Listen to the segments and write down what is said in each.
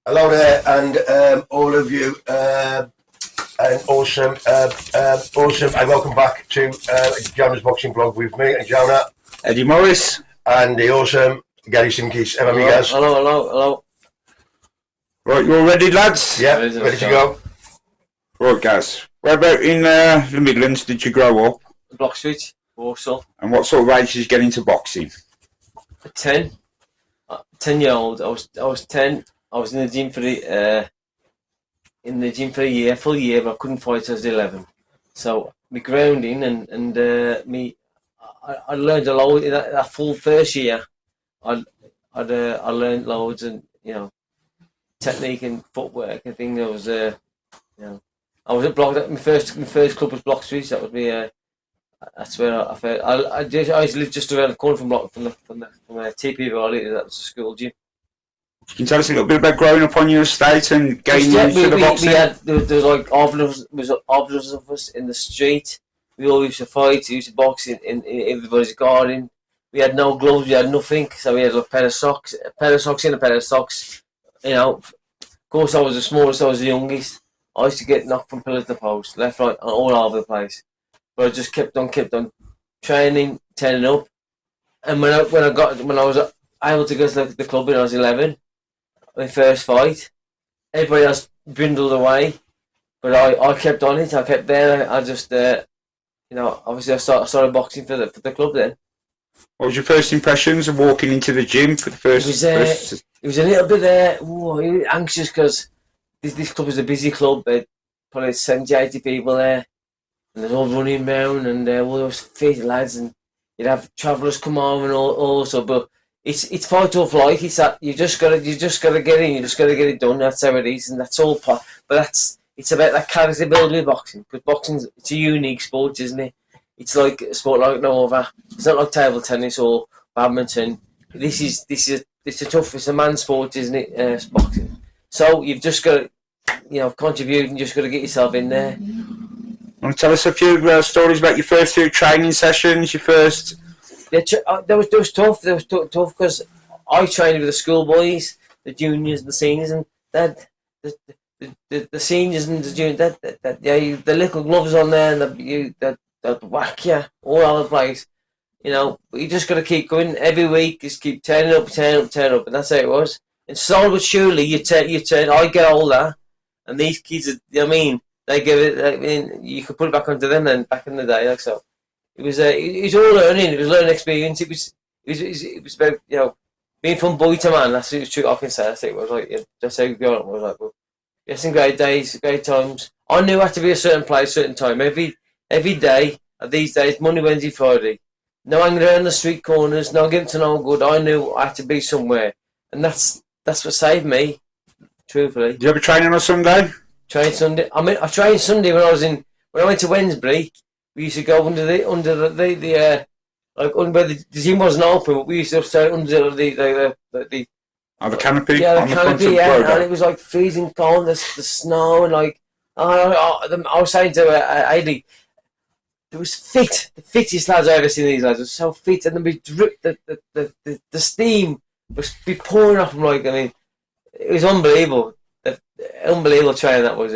Hello there, and all of you, and awesome, and welcome back to Jonah's boxing blog with me and Jonah, Eddie Morris, and the awesome Gary Simkiss. Hello, guys. Hello. Right, you all ready, lads? Yeah, ready to go. Right, guys. Where about in the Midlands did you grow up? Block Street, Warsaw. And what sort of age did you get into boxing? 10. 10-year-old. I was 10. I was in the gym for a full year, but I couldn't fight till I was 11. So my grounding and I learned a lot in that full first year. I learned loads, and technique and footwork. I think I was I was at Block. My first club was Block Street. That would be that's where I felt. I used to live just around the corner from TP Valley. That was a school gym. Can you tell us a little bit about growing up on your estate and getting into the boxing? There was like others of us in the street. We all used to fight. We used to box in everybody's garden. We had no gloves. We had nothing. So we had a pair of socks and a pair of socks. Of course, I was the smallest. I was the youngest. I used to get knocked from pillar to post, left, right, and all over the place. But I just kept on training, turning up. And when I was able to go to the club when I was 11, my first fight, everybody else dwindled away, but I kept on it. I kept there. I just obviously I started boxing for the club then. What was your first impressions of walking into the gym for the first? It was a little bit anxious because this club is a busy club. There's probably 70, 80 people there, and they're all running around, and all those fit lads, and you'd have travellers come on and all also. But it's fight or flight. It's that you just gotta get in. You just gotta get it done. That's how it is, and that's all. But it's about that character building with boxing. Because it's a unique sport, isn't it? It's like a sport like no other. It's not like table tennis or badminton. It's a man's sport, isn't it? Boxing. So you've just got to, contribute, and you just got to get yourself in there. Want to tell us a few stories about your first few training sessions? Your first. Yeah, that was tough. That was tough because I trained with the schoolboys, the juniors, the seniors, and the seniors and the juniors. The little gloves on there, and that whack you all over the place. But you just got to keep going every week. Just keep turning up, and that's how it was. And slowly but surely, you turn. I get older, and these kids, they give it. You could put it back onto them. Then back in the day, like so, it was all learning. It was learning experience. It was about being from boy to man. That's it. I can say that's it. It was like that's how growing up was like. Well, some great days, great times. I knew I had to be a certain place, certain time every day. These days, Monday, Wednesday, Friday. No hanging around the street corners, no getting to no good. I knew I had to be somewhere, and that's what saved me. Truthfully. Did you ever train on a Sunday? Train Sunday. I trained Sunday when I went to Wednesbury. We used to go under the gym wasn't open, but we used to stay under the canopy. Yeah, the canopy. And it was like freezing cold. The snow and like I was saying to Ailey. It was fit, the fittest lads I've ever seen. These lads were so fit, and then we drip the steam was be pouring off them. It was unbelievable. Unbelievable training that was.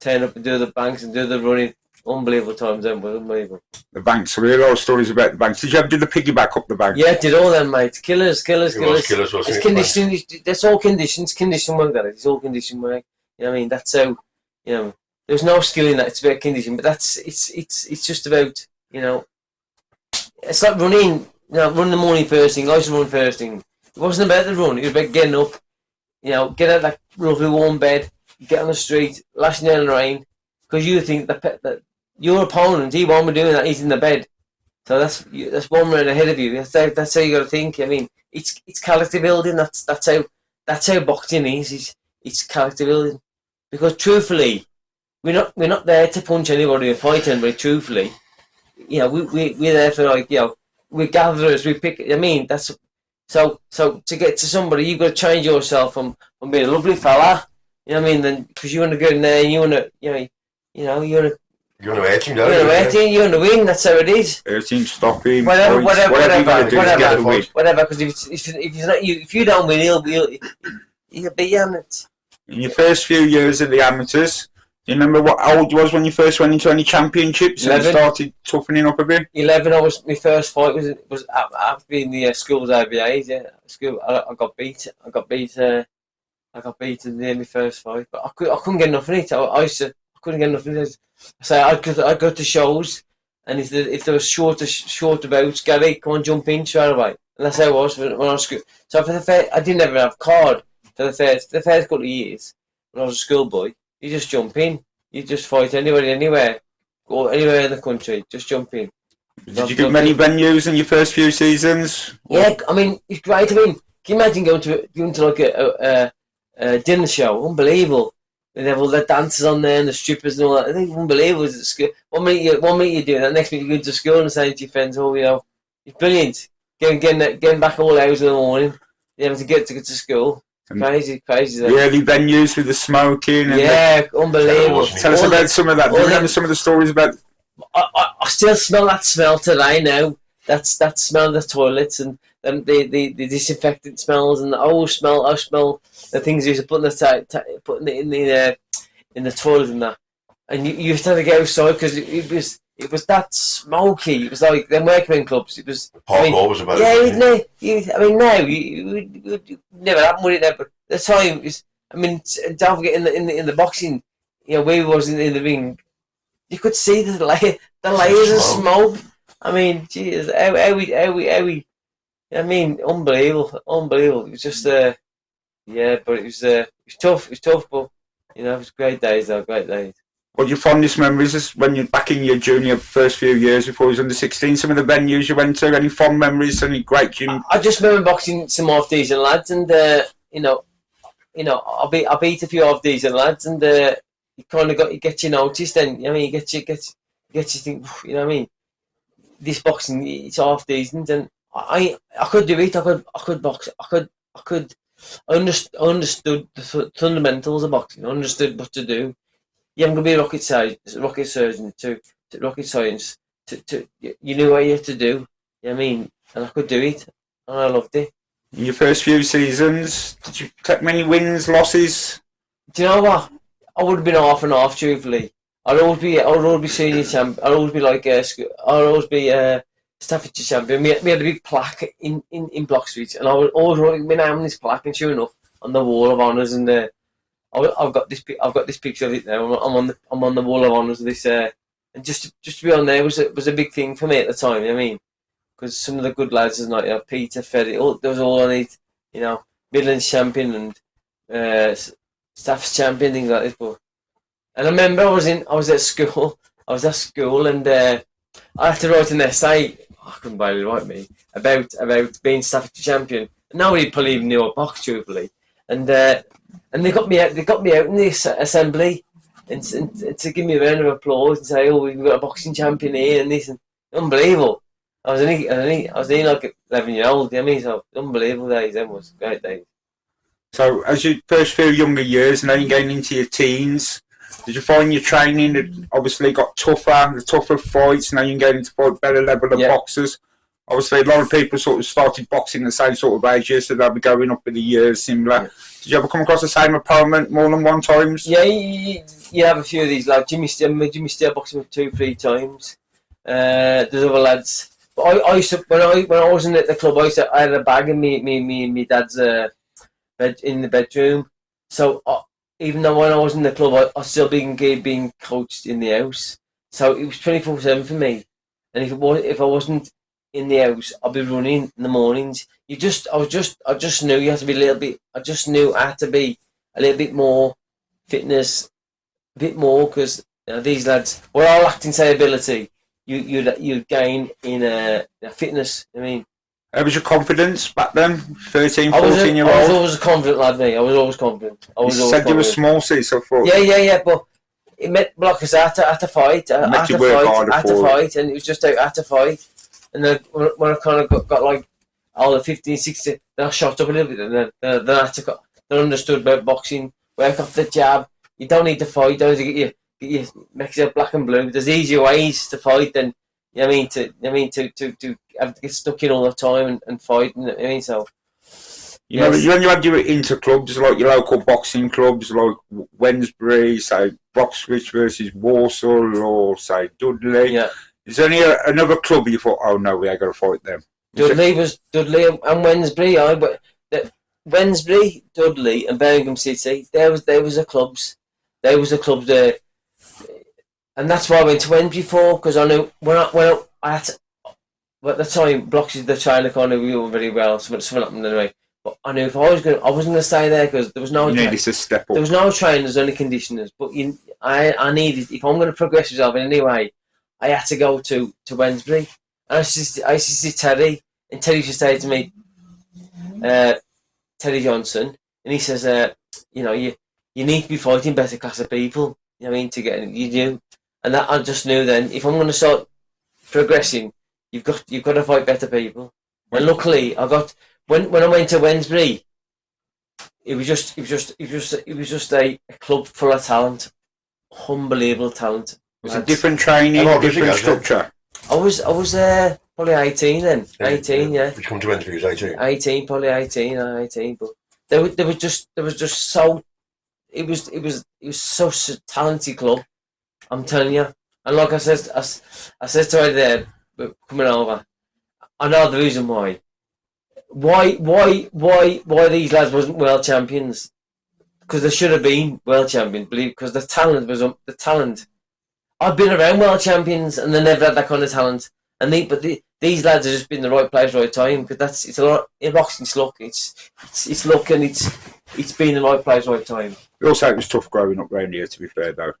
Turn up and do the banks and do the running. Unbelievable times then, was unbelievable. The banks. We heard a lot of stories about the banks. Did you ever do the piggyback up the bank? Yeah, did all them, mate. Killers. It's conditioning. That's all conditions. Condition work. It's all condition work. That's how. There's no skill in that. It's about condition, but it's just about It's like running. Run the morning first thing. I used to run first thing. It wasn't about the run. It was about getting up. Get out of that lovely warm bed, get on the street, lashing down the rain, because you think that your opponent, he won't be doing that. He's in the bed, so that's 1 round ahead of you. That's how you got to think. It's character building. That's how boxing is. It's character building, because truthfully. We're not there to punch anybody or fight anybody. Truthfully, we're there for we're gatherers. We pick. That's so to get to somebody, you've got to change yourself from being a lovely fella. Then because you want to go in there and you want to you want to hurt him, you want to win. That's how it is. Hurting, stopping, whatever. Whatever. Because if you don't win, he'll beat you on it. In your first few years of the amateurs, do you remember what old you was when you first went into any championships 11. and started toughening up a bit? 11. My first fight was after being the school's IBAs. Yeah, school. I got beat. I got beat in my first fight, but I couldn't get enough in it. I couldn't get enough in it. So I'd go to shows, and if there was shorter bouts, Gary, come on, jump in straight away. And that's how it was when I was school. So I didn't ever have a card for the first couple of years when I was a schoolboy. You just jump in. You just fight anywhere, or anywhere in the country. Just jump in. Did you get many venues in your first few seasons? Yeah, I mean, it's great. I mean, can you imagine going to like a dinner show? Unbelievable. They have all the dancers on there and the strippers and all that. I think it's unbelievable. It's at school. One minute you're doing that, next minute you go to school and saying to your friends, "Oh, it's brilliant." Getting back all hours in the morning. You having to get to school. Crazy. The early venues with the smoking. And unbelievable. Tell us about some of that. Do you remember some of the stories about? I still smell that smell today now. That smell of the toilets and the disinfectant smells and I smell the things you used to put putting it in the toilet and that. And you used to have to go outside because it was that smoky. It was like them workmen clubs. It was. Parkour was about it. Yeah, you never happened with it there. But the time is. I mean, don't forget in the boxing, where we was in the ring, you could see the layers of smoke. I mean, geez, how we. I mean, unbelievable. It was just but it was tough. It was tough, but it was great days though. Great days. What your fondest memories is when you're back in your junior first few years before you was under 16? Some of the venues you went to, any fond memories, any great gym? I just remember boxing some half decent lads, and I beat a few half decent lads, and you kind of you get you noticed. Then you get you think, this boxing it's half decent, and I could do it. I could box. I understood the fundamentals of boxing. I understood what to do. You haven't got to be rocket surgeon to rocket science. You knew what you had to do. And I could do it, and I loved it. In your first few seasons, did you take many wins, losses? Do you know what? I would have been half and half, truthfully. I'd always be senior champion. I'd always be Staffordshire champion. We had a big plaque in Block Street, and I would always write my name on this plaque, and sure enough, on the wall of honours, and I've got this picture of it now. I'm on the wall of honours of this, and just to be on there was a big thing for me at the time. Because some of the good lads, like Peter, Feddy, there was all on it. Midlands champion and Staff's champion, things like this. And I remember I was at school, and I had to write an essay. I couldn't barely write me about being Staffordshire champion. Nobody probably even knew I boxed, truthfully, and they got me out. They got me out in this assembly, and to give me a round of applause and say, "Oh, we've got a boxing champion here," and this, and unbelievable. I was only like 11-year-old. So unbelievable days. Them was great days. So as your first few younger years, now you're getting into your teens. Did you find your training had obviously got tougher fights? Now you're getting to fight better level of boxers. Obviously, a lot of people sort of started boxing the same sort of age, so they'll be going up with the years similar. Yeah. Did you ever come across the same opponent more than one times? Yeah, you have a few of these lads. Jimmy Steele boxing with 2-3 times. There's other lads. But I used to, when I wasn't at the club, I had a bag in me dad's bed in the bedroom. So even though when I was in the club, I still being coached in the house. So it was 24/7 for me. And if I wasn't in the house, I'd be running in the mornings. I just knew you had to be a little bit. I just knew I had to be a little bit more fitness, a bit more, because these lads were all lacking say ability. You gain in fitness. How was your confidence back then? 13, 14-year-old? I was always a confident lad, mate. I was always confident. You said you were small, so I thought... Yeah, but it meant, like I said, I had to fight. I had to fight, and it was just I had to fight. And then when I kind of got like all the 15, 16, then I shot up a little bit, and then I had to then understood about boxing, work off the jab. You don't need to fight, you don't need to get your make it black and blue. There's easier ways to fight than to have to get stuck in all the time and fight. So You know, when you had your inter clubs, like your local boxing clubs, like Wednesbury, say Boxwich versus Walsall, or say Dudley. Yeah. Is there any another club you thought, oh no, we ain't got to fight them? Dudley and Wednesbury. Wednesbury, Dudley, and Birmingham City. There was the clubs. There was the clubs there, and that's why I went to Wednesbury for, because I knew when I had to, at the time, Blocks is the trainer, kind of knew very well. Something happened anyway. But I knew if I wasn't going to stay there because there was no. You needed to step up. There was no trainers, only conditioners. But I needed, if I'm going to progress myself in any way, I had to go to Wednesbury. And I used to see Terry, and Terry used to say to me, Terry Johnson, and he says, you know, you need to be fighting better class of people. You know what I mean? To get you do, and that I just knew then, if I'm going to start progressing, you've got to fight better people. And luckily, I got when I went to Wednesbury, it was just a club full of talent, unbelievable talent. Was it different training, different structure? I was probably 18 then. 18, yeah. Which come to Wednesbury was 18. 18, probably 18. But there was just so it was such a talented club. I'm telling you. And like I said to her there, coming over, I know the reason why. Why these lads wasn't world champions? Because they should have been world champions, because the talent was the talent. I've been around world champions and they never had that kind of talent. And these lads have just been in the right place, right time. Because it's a lot. In boxing, it's luck. It's luck, and it's been in the right place, right time. Also, it was tough growing up round here. To be fair, though,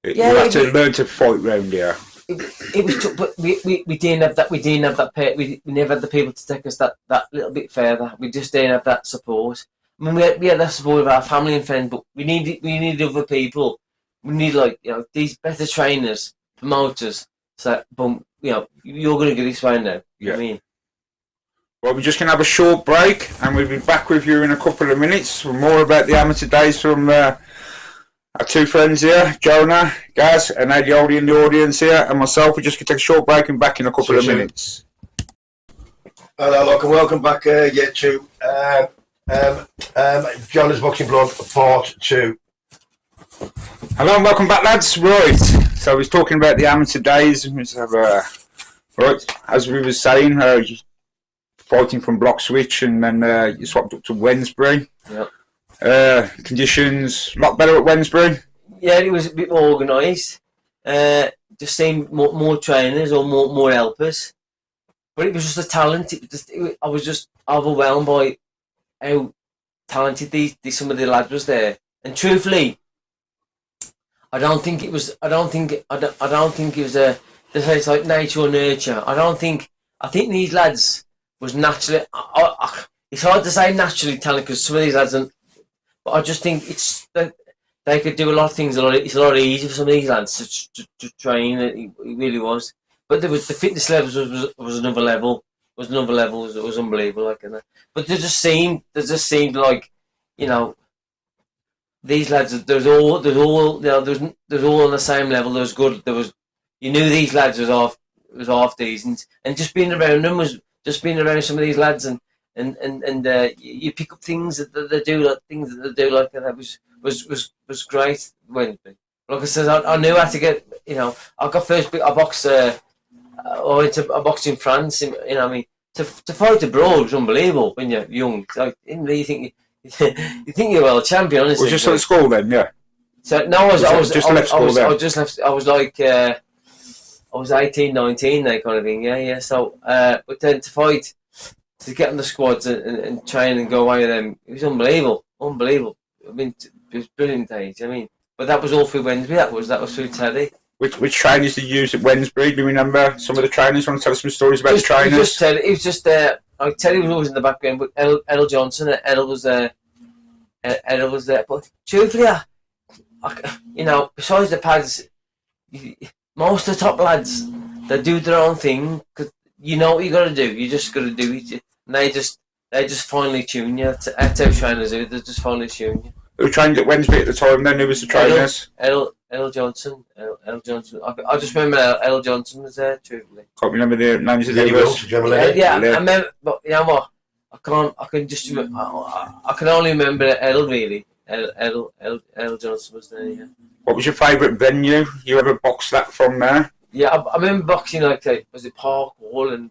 you had to learn to fight round here. It was tough, but we didn't have that. We didn't have that. We never had the people to take us that little bit further. We just didn't have that support. I mean, we had that support of our family and friends, but we needed other people. We need, like, you know, these better trainers, promoters. So, boom, you know, you're going to get this way now. You know what I mean? Well, we're just going to have a short break, and we'll be back with you in a couple of minutes for more about the amateur days from our two friends here, Jonah, Gaz, and Adioli in the audience here, and myself. We're just going to take a short break and back in a couple of minutes. Hello, look, and welcome back to Jonah's Boxing Blog Part 2. Hello and welcome back, lads. Right, so we're talking about the amateur days. Right, as we were saying, fighting from Bloxwich, and then you swapped up to Wednesbury. Yep. Conditions a lot better at Wednesbury. Yeah, it was a bit more organised. Just seemed more trainers or more helpers. But it was just the talent. I was just overwhelmed by how talented some of the lads was there. And truthfully, I don't think it was it's like nature or nurture. I think these lads was naturally. It's hard to say naturally talented because some of these lads, but I just think it's that they could do a lot of things. It's a lot easier for some of these lads to train. It really was. But there was the fitness levels was another level. It was unbelievable. Like that. But there just seemed like, you know, these lads. There's all on the same level. There was good. You knew these lads was half decent, and just being around them was just being around some of these lads, and you pick up things that they do, like that was great. When, like I said, I knew how to get. You know, I boxed. I went to a box in France. You know, I mean, to fight abroad was unbelievable when you're young. Like, you think you're world champion. Honestly, Was just at school then, yeah. So no, I was 18, 19, that kind of thing. Yeah. So, but then to fight, to get on the squads and train and go away with them, it was unbelievable. I mean, it was brilliant days. I mean, but that was all through Wednesbury. That was through Teddy. Which trainers did you use at Wednesbury? Do you remember some of the trainers? Want to tell us some stories about the trainers? It was just Teddy was always in the background, but Edel Johnson, Edel was there. But truthfully, you know, besides the pads, most of the top lads, they do their own thing, because you know what you got to do. You just got to do it. And they just finally tune you. That's how trainers do. They just finally tune you. Who trained at Wednesbury at the time then? Who was the trainers? Edel Johnson. I just remember Edel Johnson was there, truthfully. Can't remember the names of the others. I remember, but you know what? I can't. I can just. I can only remember L really. L Johnson was there. Yeah. What was your favourite venue? You ever boxed that from there? Yeah, I remember boxing like was it Park Wall and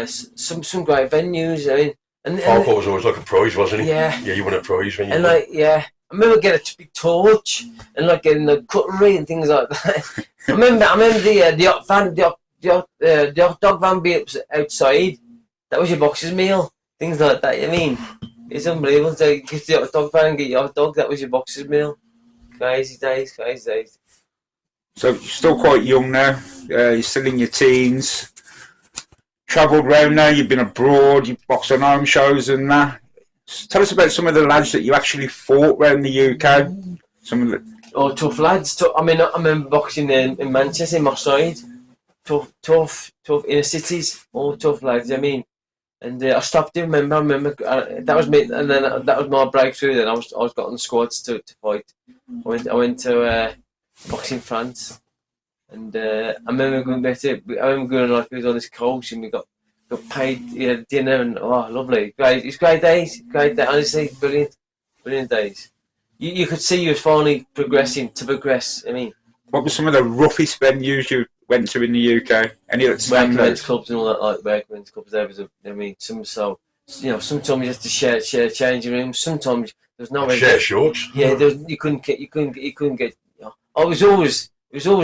some great venues. I mean, and Park was always like a prize, wasn't he? Yeah. Yeah, you won a prize when you. And like I remember getting a big torch and like getting the cutlery and things like that. I remember the hot dog van being outside. That was your boxer's meal. Things like that. I mean, it's unbelievable to get the hot dog van and get your hot dog. That was your boxer's meal. Crazy days, crazy days. So you're still quite young now. You're still in your teens. Travelled around now. You've been abroad. You've boxed on home shows and that. Tell us about some of the lads that you actually fought around the UK. Some of the tough lads. I mean, I remember boxing in Manchester, in my side. Tough inner cities. All tough lads. I mean, and I stopped him. I remember that was me, and then that was my breakthrough. Then I was got on the squads to fight. I went to boxing France, and I remember going back to. I remember going like we was on this coach, and we got paid dinner, and lovely, great. It's great days, honestly, brilliant days. You could see you was finally progressing. I mean, what were some of the roughest venues you went to in the UK? Any that stand out? men's clubs and all that, like working men's clubs. There was sometimes you had to share changing rooms. Sometimes there was no way share shorts. Yeah, you couldn't get. It was always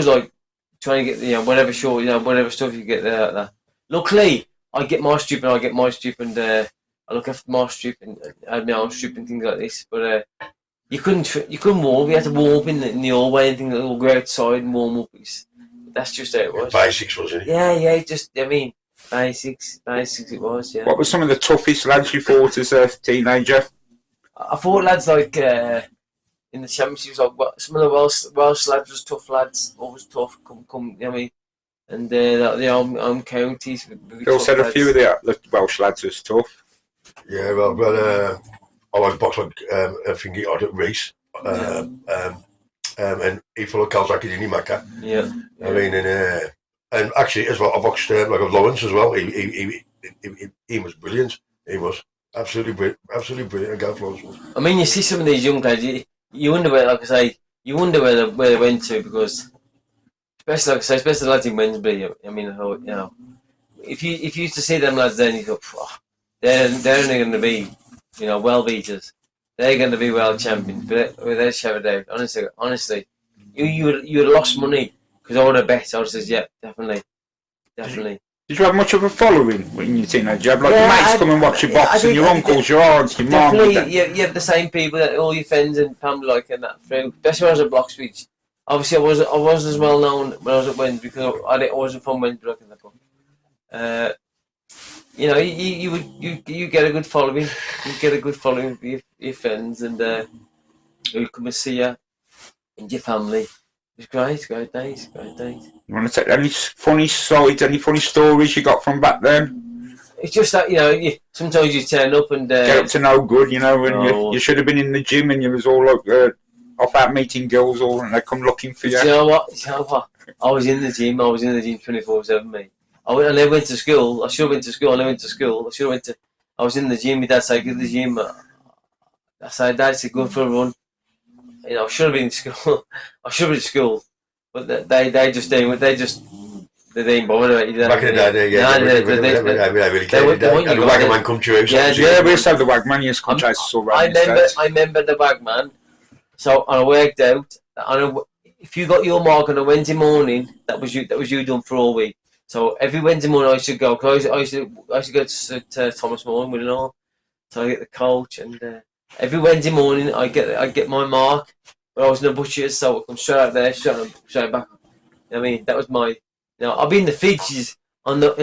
like trying to get whatever short, whatever stuff you get there. Luckily, I get my strip and I look after my strip and I had my own strip and things like this. But you couldn't warm. You had to warm up in the hallway and things. Or go outside and warm up. That's just how it was. Basics, wasn't it? Yeah. Basics it was. Yeah. What were some of the toughest lads you fought as a teenager? I fought lads like in the championships. Like some of the Welsh lads was tough lads. Always tough. Come. You know what I mean? And the home counties. Phil said a few of the Welsh lads was tough. Yeah, well, I was boxing I think he had at race. And he followed Calzaki, didn't he, Macca? Yeah. I mean, and actually as well, I boxed like a Lawrence as well. He was brilliant. He was absolutely brilliant. Gareth Lawrence was. I mean, you see some of these young guys, you wonder where, like I say, where they went to, because especially the lads in Wednesbury. I mean, if you used to see them lads then, you go, they're only going to be, well beaters. They're going to be world champions, but without a shadow of a doubt. Honestly, you would have lost money because I would have bet. I would have said, yeah, definitely. Did you have much of a following when you were a teenager? Did you have your mates come and watch you boxing, your uncles, your aunts, your mum? Definitely, you have the same people, all your friends and family and that through. Especially when I was at Bloxbridge. Obviously, I wasn't as well known when I was at Wednesbury because I wasn't from Wednesbury in that book. You get a good following. You get a good following with your friends and who come and see you and your family. It was great days. You want to take any funny sides, any funny stories you got from back then? It's just that, sometimes you turn up and... get up to no good, and you should have been in the gym and you was all like off out meeting girls and they come looking for you. You know what? I was in the gym 24/7, mate. I went to school. I should have went to school. I was in the gym. My dad said, "Go to the gym." I said, "Dad, said go for a run." I should have been in school. But they just didn't. They didn't bother about it. Back in the day, yeah. They really cared. And the Wagman come to you. Yeah, we used to have the Wagman. Yes, I remember the Wagman. So I worked out. If you got your mark on a Wednesday morning, that was you done for all week. So every Wednesday morning I used to go. Cause I used to go to Thomas Morgan with it all. So I get the coach, and every Wednesday morning I get my mark. But I was in the butcher's, so I come straight out there, straight back. I mean, that was my. I've been in the Fidges on the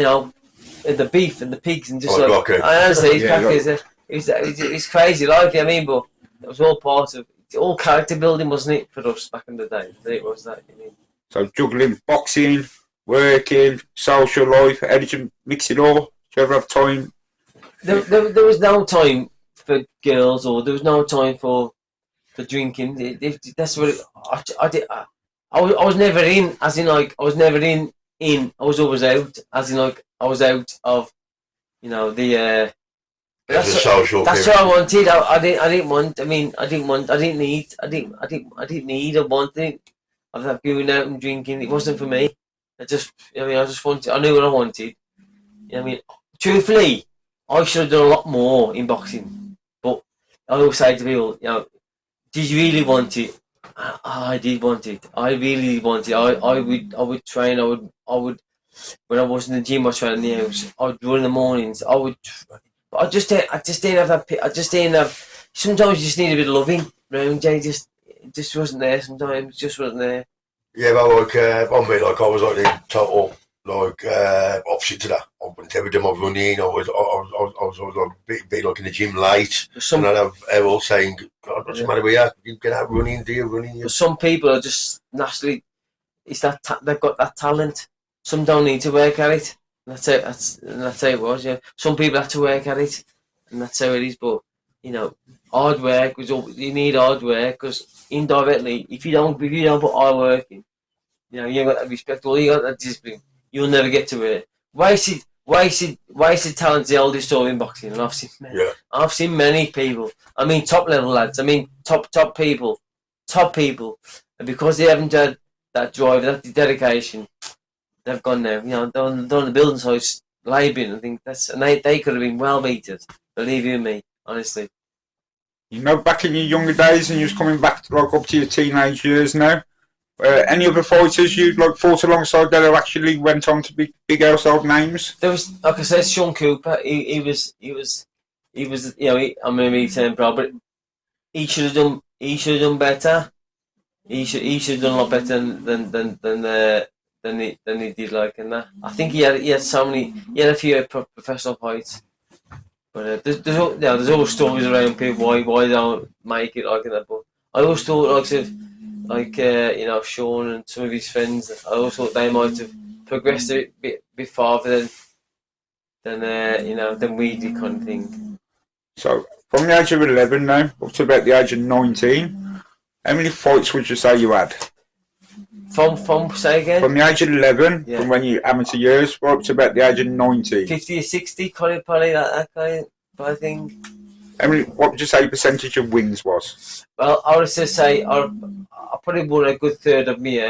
in the beef and the pigs and just okay. I honestly, it's crazy, like I mean, but it was all part of all character building, wasn't it, for us back in the day? It was that. So juggling boxing, working, social life, how did you mix it all? Did you ever have time? There was no time for girls, or there was no time for drinking. That's what I did. I was never in, as in like I was never in. I was always out, as in like I was out of, the That's a social. That's what I wanted. I didn't want. I mean, I didn't want. I didn't need. I didn't need. I wanted. Of that going out and drinking. It wasn't for me. I just wanted. I knew what I wanted. I mean, truthfully, I should have done a lot more in boxing. But I always say to people, did you really want it? I did want it. I really did want it. I would train. I would. When I was in the gym, I was training in the house. I would run in the mornings. I just didn't have that. I just didn't have. Sometimes you just need a bit of loving around you. It just wasn't there. Sometimes it just wasn't there. Yeah, but like on me, like I was like the total opposite to that. I wouldn't ever do my running. I was like be like in the gym late. And I'd have everyone saying, "God, what's the matter with you? You get out running, do you running?" But some people are just naturally. It's that they've got that talent. Some don't need to work at it. That's how it was. Yeah, some people have to work at it, and that's how it is. But hard work you need hard work because indirectly, if you don't put hard work in, you ain't got that respect or you got that discipline, you'll never get to it. Wasted talent's the oldest story in boxing, and I've seen many people. I mean, top level lads. I mean, top people, and because they haven't had that drive, that dedication. They've gone there, they're on the building sites, labouring. I think they could have been well beaten. Believe you me, honestly. Back in your younger days, and you're coming back to up to your teenage years now. Any other fighters you fought alongside that who actually went on to be big household names? There was, like I said, Sean Cooper. He was. I'm going to be saying proud, but he should have done. He should have done better. He should have done a lot better than he did, and that. I think he had a few professional fights, but there's always stories around people why they don't make it like that. But I always thought Sean and some of his friends, I always thought they might have progressed a bit farther than we did, kind of thing. So from the age of 11 now up to about the age of 19, how many fights would you say you had? From say again? From the age of 11, from when you amateur years, up to about the age of 19. 50 or 60, probably that kind of thing. What would you say percentage of wins was? Well, I would say I probably won a good third of me,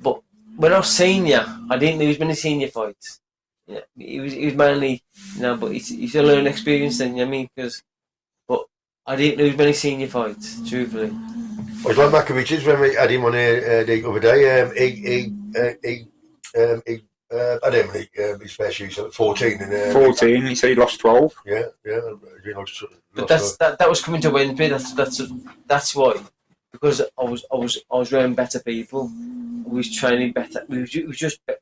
but when I was senior, I didn't lose many senior fights. Yeah, it was mainly, but it's a learning experience then, but I didn't lose many senior fights, truthfully. I was like Makovich's when we had him on the other day. I didn't really his fair shoes at 14. And, 14, he said he lost 12. Yeah. But that was coming to Wednesbury. That's why, because I was around better people. We was training better. It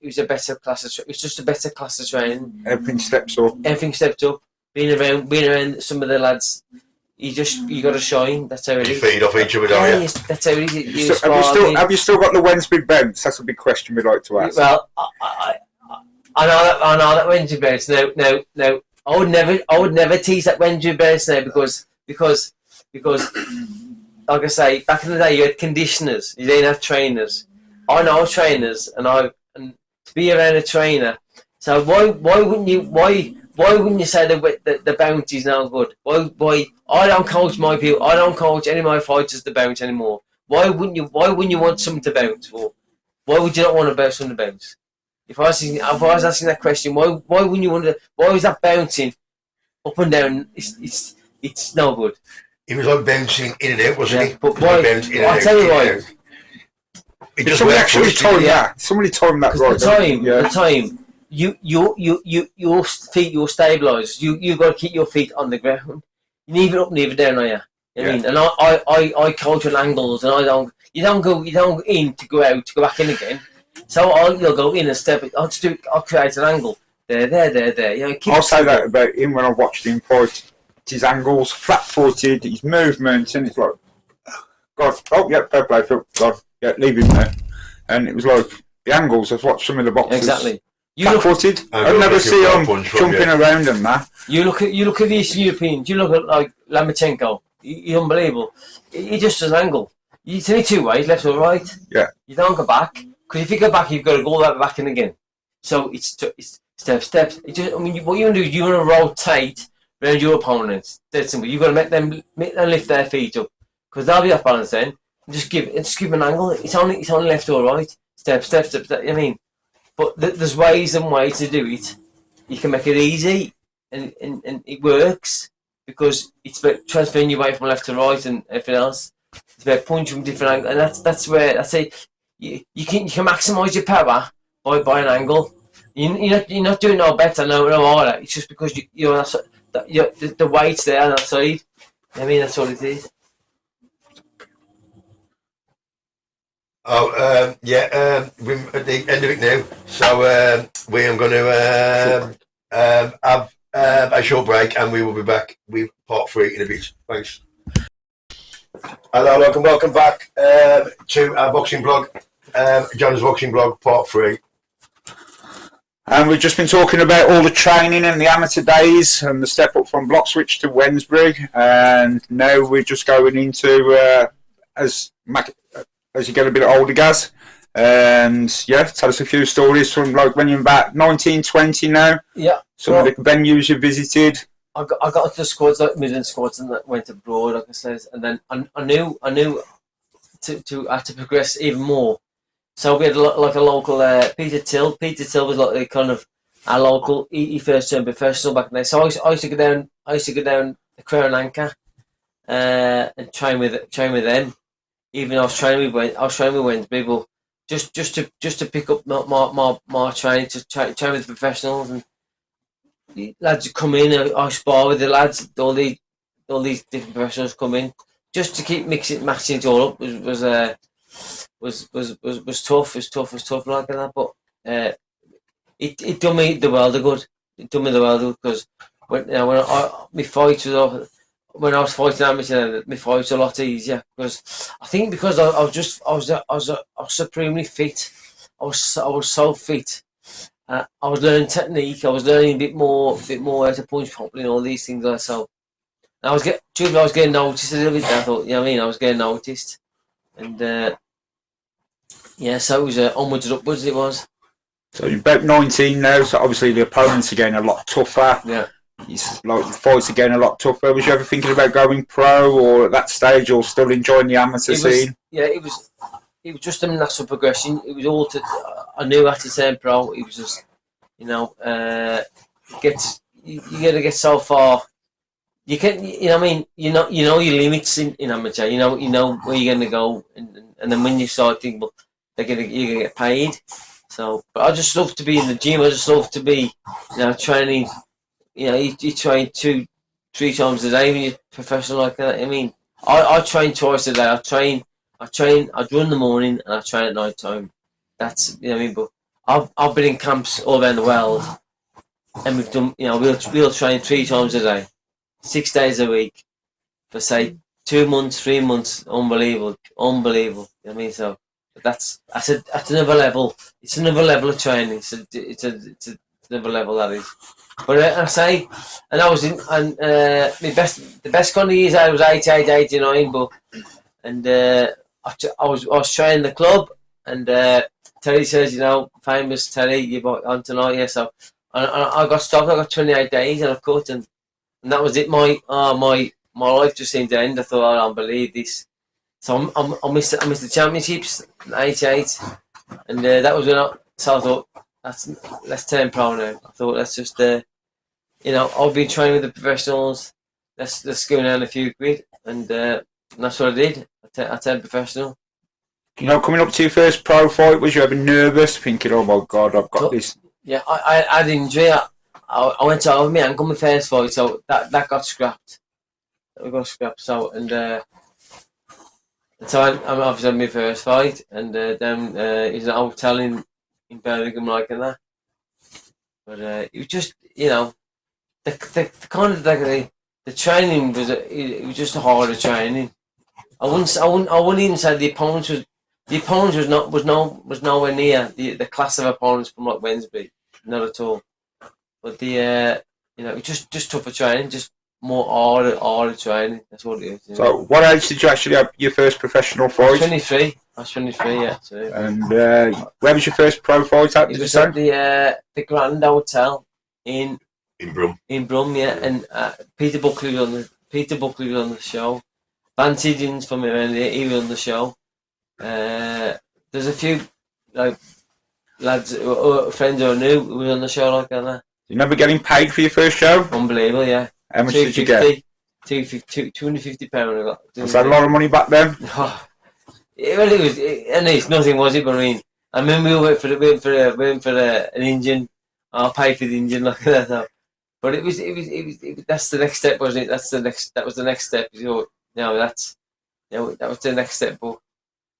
was a better class. It was just a better class of training. Everything steps up. Everything stepped up. Being around some of the lads. You got to shine. That's how it is. You feed off each other, don't you? That's how it is. Have you still got the Wednesbury bounce? That's a big question we'd like to ask. Well, I know that Wednesbury bounce. No. I would never tease that Wednesbury bounce now because, like I say, back in the day you had conditioners. You didn't have trainers. I know trainers, and to be around a trainer. So why wouldn't you say the bounce is no good? Why I don't coach my people. I don't coach any of my fighters to bounce anymore. Why wouldn't you want someone to bounce for? Why would you not want to bounce on the bounce? If I was asking that question, why wouldn't you want to? Why was that bouncing up and down? It's no good. He was like bouncing in and out, wasn't he? But why? I'll tell you why. Somebody actually told that. Somebody told him that right. The time. Your feet, you're stabilised. You got to keep your feet on the ground. Neither up, neither down, are you? I mean, and I coach on angles, and you don't go in to go out to go back in again. So you'll go in and step. I'll create an angle. There. I'll say that about him when I watched him fight. His angles, flat-footed, his movements, and it's like, God, fair play, God, leave him there. And it was like the angles. I've watched some of the boxers. Exactly. Flat-footed. I never see him jumping around and that. You look at the Eastern Europeans. You look at like Lomachenko. He's unbelievable. He just does an angle. It's only two ways, left or right. Yeah. You don't go back because if you go back, you've got to go that back in again. So it's steps. What you want to do is you want to rotate around your opponents. Dead simple. You've got to make them lift their feet up because they'll be off balance then. Just give an angle. It's only left or right. Step. I mean, but there's ways and ways to do it. You can make it easy, and it works because it's about transferring your weight from left to right and everything else. It's about punching from different angles, and that's where I say you can maximise your power by an angle. You're not doing no better, no harder. It's just because the weight's there on that side. I mean, that's all it is. Oh, we're at the end of it now, so we are going to have a short break, and we will be back with part 3 in a bit. Thanks. Hello, welcome back to our boxing blog, Jonah's boxing blog, part 3. And we've just been talking about all the training and the amateur days and the step up from Bloxwich to Wednesbury, and now we're just going into as you get a bit older, Gaz. And tell us a few stories from like when you're about 19, 20 now. Yeah. Some of the venues you visited. I got into the squads, like Midland squads, and went abroad, like I said, and then I knew to have to progress even more. So we had like a local Peter Till. Peter Till was like the kind of our local. He first turned professional back in there. So I used to go down. I used to go down the Crown Anchor and train with them. Even though I was training with Wednesbury, but just to pick up my training, to train with the professionals, and the lads would come in. I spar with the lads. All these different professionals come in, just to keep matching it all up was tough. Was tough like that. But it done me the world of good. It done me the world of good because when I was fighting amateur, my fights were a lot easier because I think because I was supremely fit. I was so fit. I was learning technique. I was learning a bit more how to punch properly and all these things like so. And I was getting noticed a little bit. I thought, I was getting noticed, and so it was onwards and upwards. It was. So you're about 19 now. So obviously the opponents are getting a lot tougher. Yeah. Like the fights are getting a lot tougher. Was you ever thinking about going pro, or at that stage, or still enjoying the amateur scene? Yeah, it was just a natural progression. It was all I knew how to turn pro. It was just, you gotta get so far. You can, you know your limits in amateur. You know where you're gonna go, and then when you start thinking, well, you're gonna get paid. So, but I just love to be in the gym. I just love to be, training. You train 2-3 times a day when you're professional like that. I mean, I train twice a day. I run in the morning and I train at night time. That's, but I've been in camps all around the world, and we've done, we'll train 3 times a day, 6 days a week, for say 2 months, 3 months. Unbelievable. So that's another level. It's another level of training. It's another level, that is. But I say, and I was in, and the best kind of years I was 88, 89, but I was training the club, and Terry says, famous Terry, you're on tonight, yeah. So I got stopped. I got 28 days, and I cut, and that was it. My life just seemed to end. I thought, I don't believe this. So I missed the championships, 88, and that was when I thought, let's turn pro now. I thought, let's just I'll be training with the professionals. Let's go down a few quid, and that's what I did. I turned professional. Coming up to your first pro fight, was you ever nervous, thinking, "Oh my God, I've got this"? Yeah, I had injury. I went over my ankle my first fight, so that got scrapped. So so I'm obviously had my first fight, and then he's an hotel in Birmingham like that. But it was just, the kind of the training was it was just a harder training. I wouldn't even say the opponents was nowhere near the class of opponents from like Wednesbury, not at all. But it was just tougher training, just more harder training. That's what it is. So, what age did you actually have your first professional fight? 23. I was 23, yeah. So. And where was your first pro fight at? It was at the Grand Hotel in In Brum, yeah, and Peter Buckley was on the show. Vance Higgins from around here, he was on the show. There's a few like lads, friends I knew who was on the show like that. You never getting paid for your first show? Unbelievable, yeah. How much did you get? £250 I got. Was that a lot of money back then? Well, it was, and it's nothing, was it? But I remember we went for an engine. I'll pay for the engine like that. So. But it was. That's the next step, wasn't it? That was the next step. That was the next step. But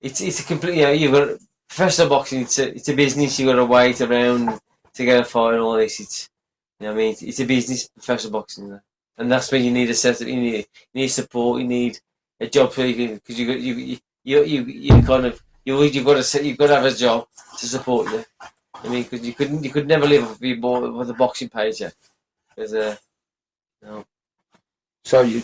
it's a complete. You've got professional boxing. It's a business. You got to wait around to get a fight and all this. It's it's a business, professional boxing, and that's when you need a set. You need support. You need a job so you can, because you kind of you've got to have a job to support you. Because you could never live off with a boxing page, yeah. Because no. So in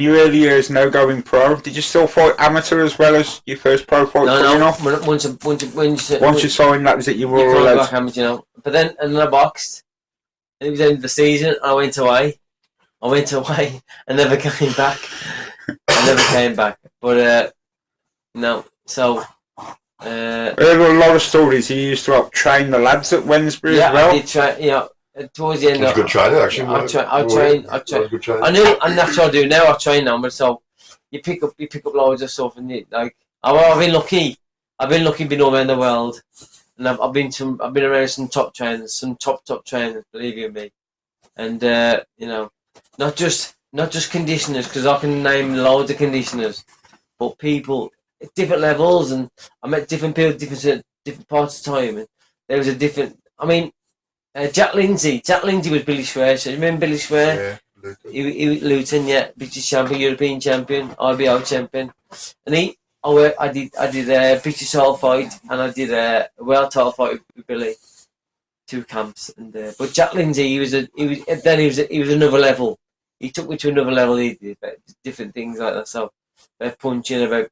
your early years, no going pro. Did you still fight amateur as well as your first pro fight? No. Once you signed, that was it. You were all allowed. Back amateur, But then I boxed. It was the end of the season. I went away. I never came back. But no. So. I heard a lot of stories. You used to help train the lads at Wednesbury as well. I did try. Towards the end, it was good training actually. I train. I knew, and that's what I do now. I train now, but so you pick up loads of stuff, and I've been lucky. Being all around the world, and I've been around some top trainers, some top trainers. Believe you me, and not just conditioners, because I can name loads of conditioners, but people at different levels, and I met different people, different parts of time, and there was a different. Jack Lindsay was Billy Schwer. So you remember Billy Schwer? Yeah, he was Luton, yeah, British champion, European champion, IBO champion, and I did a British title fight, and I did a world title fight with Billy, 2 camps, and but Jack Lindsay, he was another level. He took me to another level. He did different things like that. So punching about.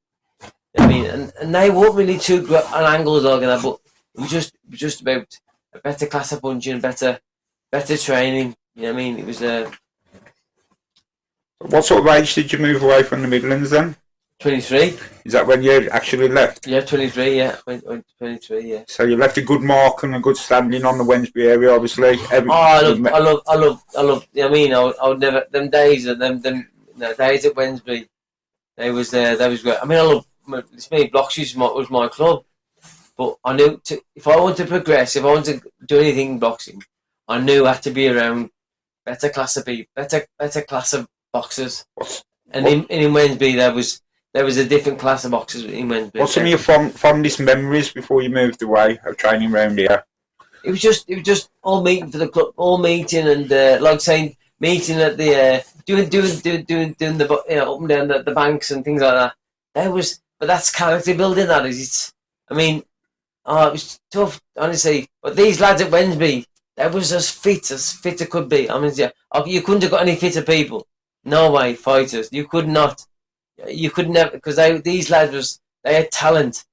And they weren't really too good on angles like that, but it was just about a better class of punching, better training. It was What sort of age did you move away from the Midlands then? 23. Is that when you actually left? Yeah, 23. Yeah, went 23. Yeah. So you left a good mark and a good standing on the Wednesbury area, obviously. I love. I would never. Them days at days at Wednesbury. They was great. I love. It's me. Bloxy was my club, but I knew if I wanted to progress, if I wanted to do anything in boxing, I knew I had to be around better class of people, better class of boxers. And in Wednesbury, there was a different class of boxers in Wednesbury. What's some of your fondest memories before you moved away of training around here? It was just all meeting for the club, all meeting, and meeting at the doing the up and down the banks and things like that. But that's character building. That is, it was tough, honestly. But these lads at Wednesbury, they was as fit as could be. You couldn't have got any fitter people. No way, fighters. You could not. You could never, because these lads they had talent,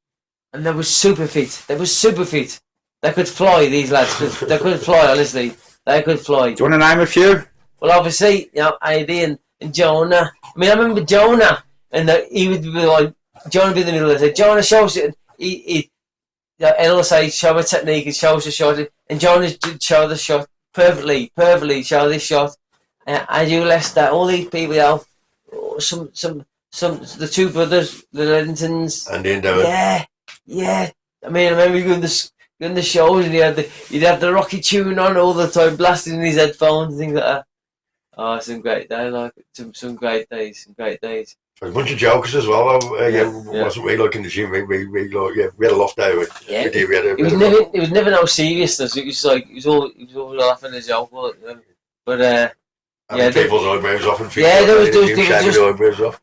and they were super fit. They could fly. These lads, they could fly. Honestly, they could fly. Do you want to name a few? Well, obviously, Aidy and Jonah. I remember Jonah, and he would be like, Jonah would be in the middle and say, Jonah, show us it. He'll say, show a technique, and show us a shot, and Jonah would show the shot perfectly, show this shot. And you Lester, all these people, some the 2 brothers, the Reddingtons. And the Endeavour. Yeah. I remember going the shows, and he'd have the Rocky tune on all the time, blasting in his headphones and things like that. Oh, some great days, some great days. A bunch of jokers as well. Wasn't we in the gym? We had a lot there. It was never no seriousness. It was all laughing as joke. But people's eyebrows off and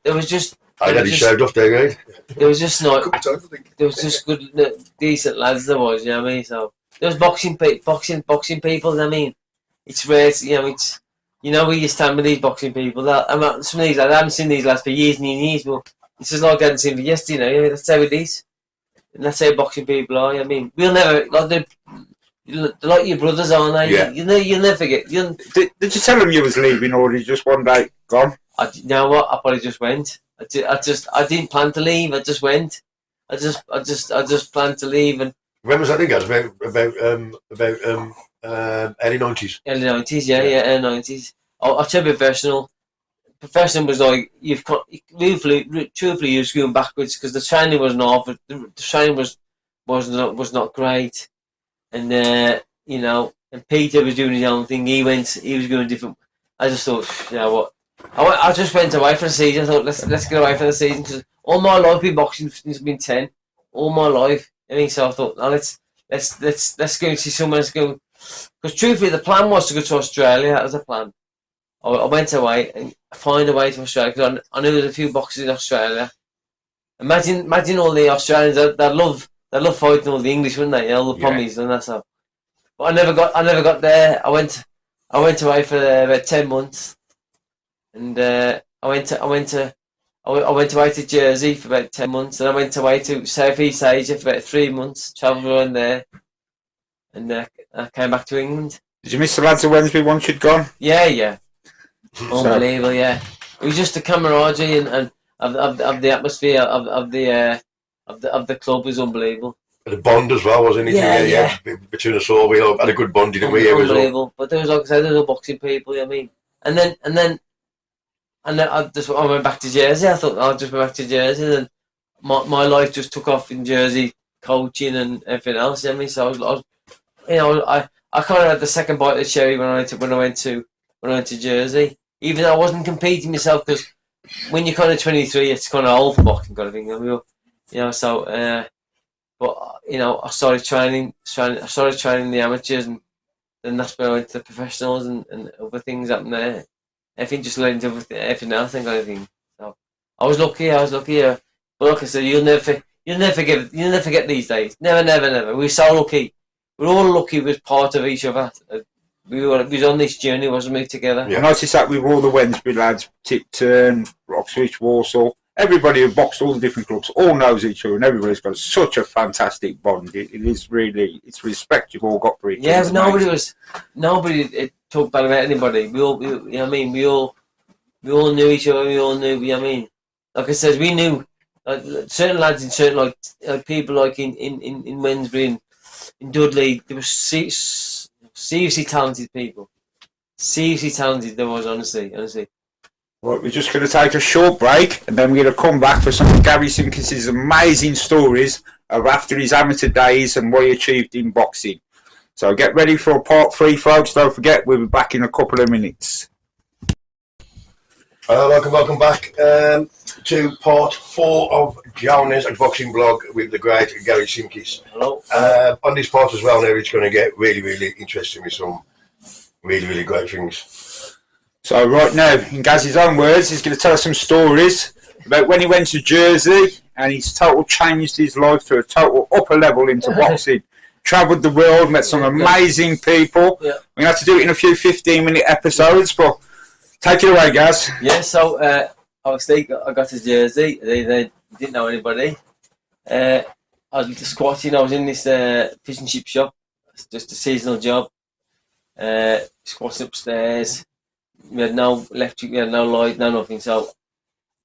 there was just. I had his shaved off there, guys. There was just there was just good, decent lads. There was, So there was boxing people. It's rare. It's where you stand with these boxing people. Some of these lads, I haven't seen these lads for years and years, but it's just like I hadn't seen for yesterday. That's how it is, and that's how boxing people are. We'll never they're like your brothers, aren't they? Yeah. You'll never forget. Did you tell them you was leaving, or did you just one day gone? You know what? I probably just went. I didn't plan to leave. I just went. I just planned to leave. And when was that? I think it was about early 90s. Early 90s, yeah, early 90s. I'll tell you professional. Professional was like truthfully, you was going backwards because the training wasn't off. The training was not great, and and Peter was doing his own thing. He was going different. I just thought, you know what? I just went away for the season. I thought let's get away for the season because all my life I've been boxing since I've been 10. All my life, so I thought, no, let's go and see someone. Let's go, because truthfully, the plan was to go to Australia. That was the plan. I went away and find a way to Australia because I knew there was a few boxers in Australia. Imagine all the Australians that love fighting all the English, wouldn't they? All the Pommies and that stuff. But I never got there. I went away for about 10 months, and I went away to Jersey for about 10 months, and I went away to Southeast Asia for about 3 months, travelled around there, and I came back to England. Did you miss the lads of Wednesbury once you'd gone? Yeah. Unbelievable, yeah. It was just the camaraderie and of the atmosphere of the club was unbelievable. The bond as well, wasn't it? Yeah. Between us all, we all had a good bond, didn't we? Unbelievable. But there was, like I said, there was boxing people. You know what I mean, and then I went back to Jersey. I thought I'll just go back to Jersey, and then my life just took off in Jersey, coaching and everything else. You know what I mean, so I kind of had the second bite of the cherry when I went to Jersey. Even though I wasn't competing myself, because when you're kind of 23, it's kind of old for boxing kind of thing. But I started training the amateurs, and then that's when I went to the professionals, and other things happened there. Everything just led into everything else, kind of thing. So I was lucky. But like I said, you'll never forget these days. Never. We're so lucky. We're all lucky. We're part of each other. We was on this journey, wasn't we, together? Yeah. I noticed that with all the Wednesbury lads, Tipton, Roxwich, Warsaw, everybody who boxed all the different clubs, all knows each other, and everybody's got such a fantastic bond. It is really, it's respect you've all got for each other. Yeah, but nobody talked bad about anybody. We all knew each other. We all knew. You know what I mean? Like I said, we knew certain lads in certain like people like in Wednesbury and in Dudley. There was seriously talented people. Seriously talented, there was, honestly. Right, we're just going to take a short break, and then we're going to come back for some of Gary Simkiss' amazing stories of after his amateur days and what he achieved in boxing. So get ready for part 3, folks. Don't forget, we'll be back in a couple of minutes. Welcome back to part 4 of Jonah's Unboxing Blog with the great Gary Simkiss. Hello. On this part as well now, it's going to get really, really interesting with some really, really great things. So right now, in Gaz's own words, he's going to tell us some stories about when he went to Jersey and he's totally changed his life to a total upper level into boxing. Travelled the world, met some amazing people. Yeah. We're going to have to do it in a few 15-minute episodes, but take it away, Gaz. Yeah, so obviously I got to Jersey. They didn't know anybody. I was squatting. I was in this fish and chip shop. It's just a seasonal job. Squatting upstairs. We had no electric, we had no light, no nothing. So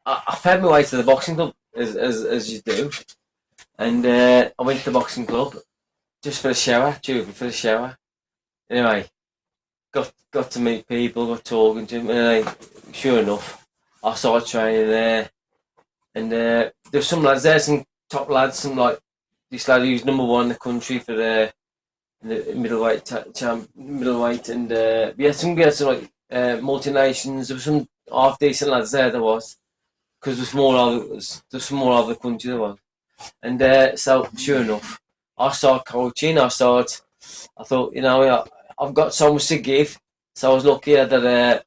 I found my way to the boxing club, as you do. And I went to the boxing club just for a shower. Anyway, got to meet people, got talking to them, and sure enough, I started training there. And there's some lads there, some top lads, some like this lad who's #1 in the country for the middleweight, and we had some like multi-nations. There were some half decent lads there was, because there's more of the country there was. And so sure enough, I started coaching. I thought, I've got so much to give. So I was lucky that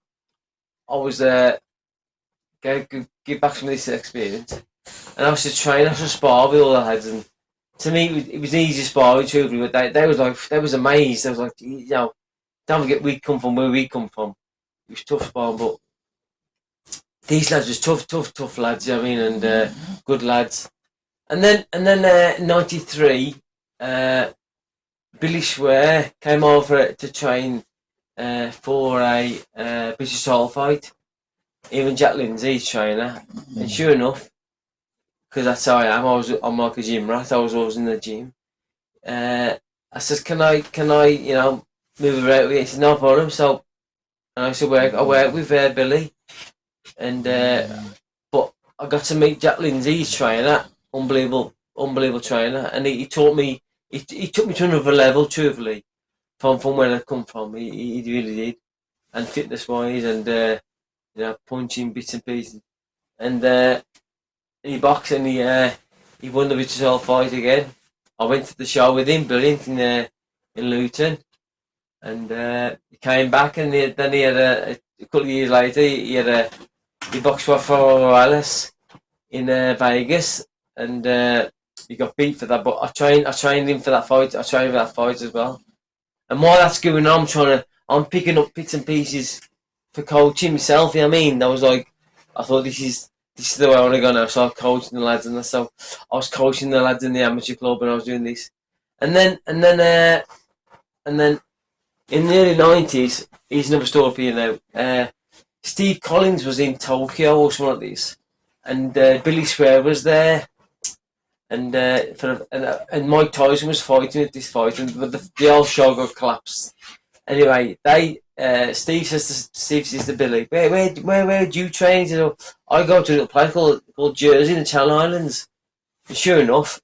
I was give back some of this experience. And I was to train, I was to spar with all the lads, and to me it was easy to spar with children, but they was amazed. I was like, don't forget we come from where we come from. It was tough sparring, but these lads was tough lads, you know what I mean, and good lads. And then in '93, Billy Swear came over to train for a British title fight. Even Jack Lindsay's trainer, and sure enough, because that's how I am. I'm like a gym rat. I was always in the gym. I said, can I, move around? He said, no problem. So, and I said, I work with Billy, and but I got to meet Jack Lindsay's trainer, unbelievable trainer, and he taught me. He took me to another level, truthfully, from where I come from. He really did, and fitness wise, and punching bits and pieces, and he boxed and he won the British title fight again. I went to the show with him, brilliant, in Luton, and he came back, and then he had a couple of years later he boxed for Morales in Vegas, and he got beat for that. But I trained him for that fight. I trained for that fight as well. And while that's going on, I'm picking up bits and pieces for coaching myself. You know what I mean? I was like, I thought this is the way I want to go now. So I was coaching the lads, and so I was coaching the lads in the amateur club, and I was doing this, and then in the early 90s, here's another story for you now. Steve Collins was in Tokyo or something like this, and Billy Swear was there, and Mike Tyson was fighting at this fight, and the whole show got collapsed. Anyway, Steve says to Billy, where do you train? He said, I go to a little place called Jersey in the Channel Islands. And sure enough,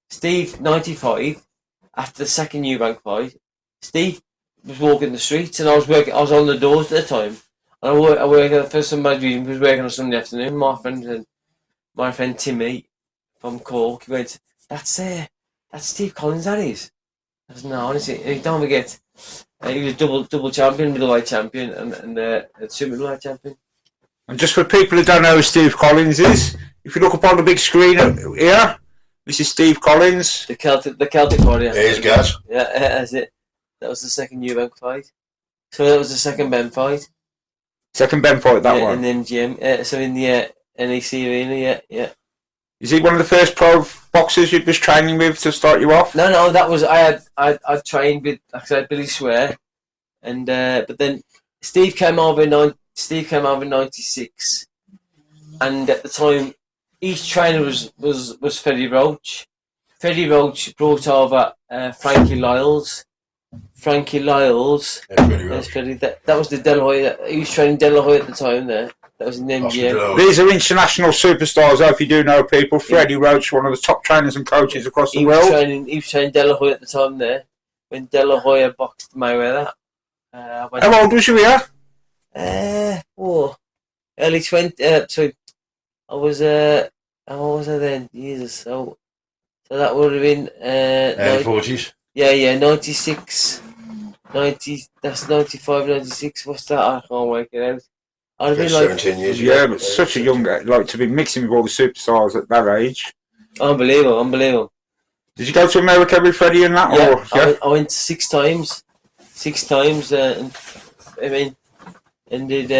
Steve, 95, after the second Eubank fight, Steve was walking the streets, and I was on the doors at the time. And I work for somebody who was working on Sunday afternoon. My friend Timmy from Cork, he went, that's Steve Collins, that is. I said, no, honestly, don't forget, he was double champion, middleweight champion, and super middleweight champion. And just for people who don't know who Steve Collins is, if you look up on the big screen here, this is Steve Collins. The Celtic warrior. Here's Gaz. Yeah, that's it. That was the second Eubank fight. So that was the second Ben fight. Second Ben fight, that one. In the MGM. So in the NEC arena, yeah. Is he one of the first pro boxers you was training with to start you off? No, that was I trained with, like I said, Billy Swear, and but then Steve came over in '96, and at the time, each trainer was Freddie Roach. Freddie Roach brought over Frankie Lyles. Yes, Freddie. That was the De La Hoya. He was training De La Hoya at the time there. That was in the MGM. These are international superstars, I hope you do know people. Freddie Roach, one of the top trainers and coaches across the world. He was training De La Hoya at the time there, when De La Hoya boxed Mayweather. How old was you here? Early 20. Sorry, I was. How old was I then? Jesus. So that would have been early 40s. Yeah, 96, 90. That's 95, 96. What's that? I can't work it out. I'd have been 17 years ago. Yeah, but such a young, like to be mixing with all the superstars at that age. Unbelievable. Did you go to America with Freddie and that? Yeah, or, I went 6 times. And I mean, and did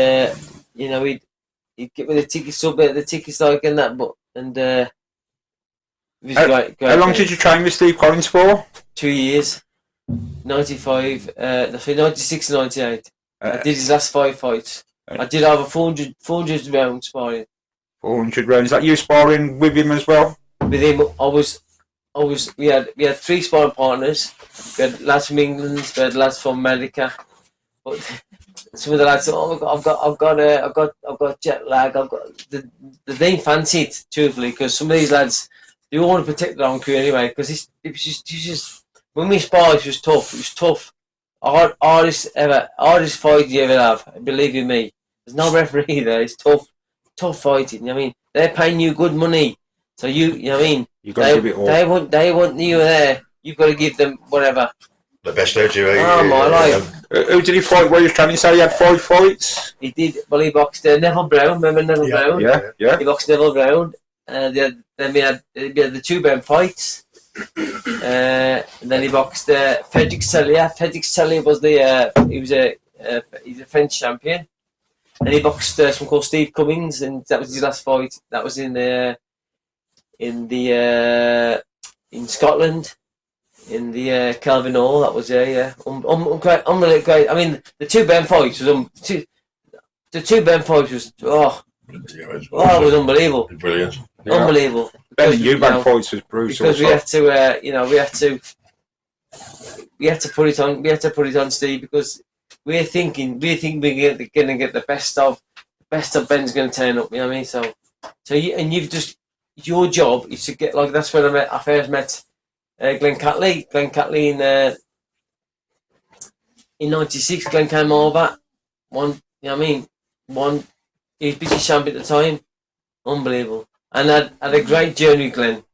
he'd get me the tickets up at the tickets like and that, but it was great. How long did you train with Steve Collins for? 2 years. 95, 96 and 98. I did his last 5 fights. I did over 400 rounds sparring. 400 rounds. Is that you sparring with him as well? With him, we had 3 sparring partners. We had lads from England, we had lads from America. But some of the lads said, I've got jet lag. They didn't fancy it, truthfully, because some of these lads, they all want to protect their own career anyway. Because it was just when we sparred, it was tough. It was tough. Hardest fight you ever have. Believe you me. There's no referee there. It's tough fighting. You know what I mean, they're paying you good money, so you know what I mean. You got to give it all. They want you there. You've got to give them whatever. The best out you. Oh my life. Who did he fight? Where you trying to say he had 5 fights? He did. Well, he boxed Neville Brown. Remember Neville Brown? Yeah. He boxed Neville Brown. Then we had the 2 Ben fights. And then he boxed Frederick Sellier. Frederick Sellier was he's a French champion. And he boxed someone called Steve Cummings, and that was his last fight. That was in Scotland. in the Calvin Hall. That was yeah. Great, unbelievable, great. I mean, the two Ben fights was the two Ben fights was it was unbelievable. Brilliant. Yeah. Unbelievable. Ben Eubank fights was brutal. Because we had to, we had to put it on. We had to put it on, Steve, because we think we're going to get the best of Ben's going to turn up. You know what I mean? So you've just your job is to get like that's when I first met Glenn Catley. Glenn Catley in '96. Glenn came over. Won. You know what I mean? Won. He was British champion at the time. Unbelievable. And I had a great journey with Glenn.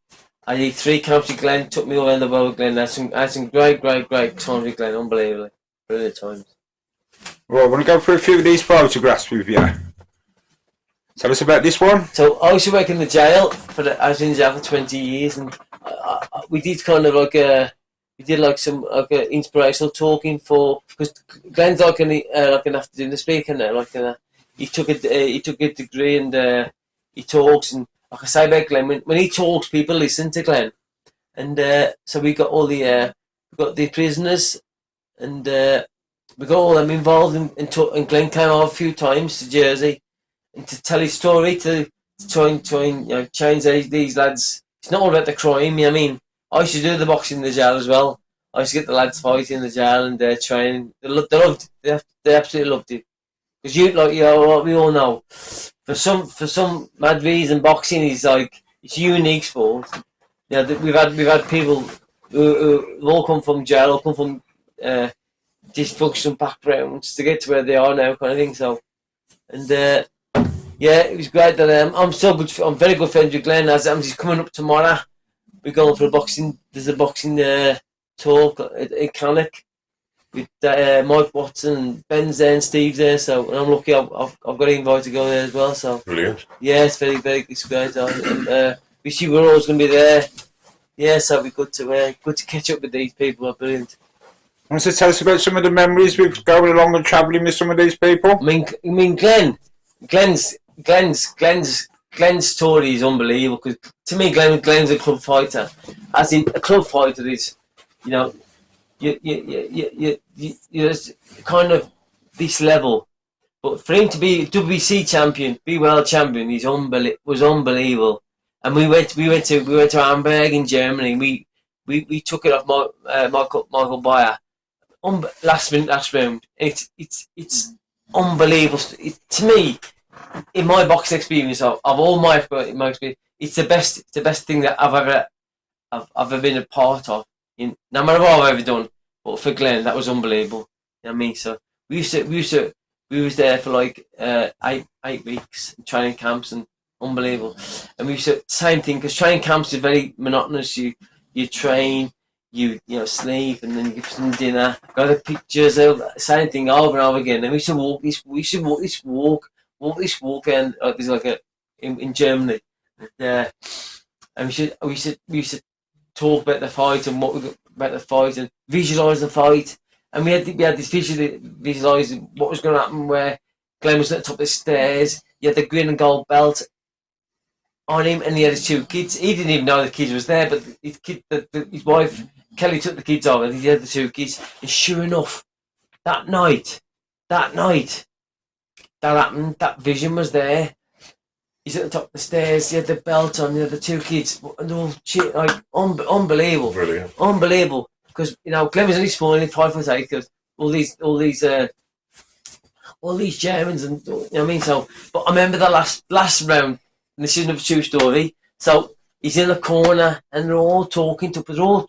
I did 3 camps with Glenn, took me all around the world with Glenn. I had some great times with Glenn, unbelievably. Brilliant times. Well, I want to go through a few of these photographs with you. Tell us about this one. So I used to work in the jail, I was in jail for 20 years, and we did kind of like some inspirational talking because Glenn's like an afternoon speaker now, he took a degree and he talks, and like I say about Glenn, when he talks, people listen to Glenn, and so we got all the prisoners, and we got all them involved, and Glenn came over a few times to Jersey, and to tell his story, to try and change these lads. It's not all about the crime. I mean, I used to do the boxing in the jail as well. I used to get the lads fighting in the jail and training. They loved it. They absolutely loved it. Because we all know, for some mad reason, boxing is like it's a unique sport. You know, we've had people who all come from jail, or come from dysfunctional backgrounds to get to where they are now, kind of thing. So, and yeah, it was great that I'm very good friends with Glenn. As he's coming up tomorrow, we're going for a boxing. There's a boxing talk at Cannock with Mike Watson and Ben's there and Steve's there. So, and I'm lucky I've got an invite to go there as well. So Brilliant. Yeah, it's very it's great. And we see we're always going to be there. Yeah, so it'll be good to catch up with these people. Are brilliant. Want to tell us about some of the memories we've going along and travelling with some of these people? I mean, Glenn's story is unbelievable, because to me, Glenn's a club fighter. As in, a club fighter is, you're kind of this level. But for him to be WBC champion, be world champion, was unbelievable. And we went to Hamburg in Germany. We took it off Michael Bayer. Last round. It's unbelievable. To me, in my boxing experience, of all my experience, it's the best thing that I've ever been a part of. No matter what I've ever done, but for Glenn, that was unbelievable. You know what I mean? So we was there for like 8 weeks, training camps, and unbelievable. And we used to same thing, because training camps is very monotonous. You train. You sleep, and then you give some dinner. Got the pictures, same thing over and over again. And we used to walk this walk, and there's like in Germany, and we used to talk about the fight and about the fight and visualise the fight. And we had this visualising what was going to happen. Where Glenn was at the top of the stairs. He had the green and gold belt on him, and he had his 2 kids. He didn't even know the kids was there, but his wife Kelly took the kids over, and he had the 2 kids. And sure enough, that night, that happened. That vision was there. He's at the top of the stairs. He had the belt on. He had the 2 kids, and all shit, like unbelievable, Brilliant, unbelievable. Because Glenn was only small, only 5'8", because all these Germans, and you know what I mean. So, but I remember the last round. And this is another true story. So he's in the corner, and they're all talking. They're all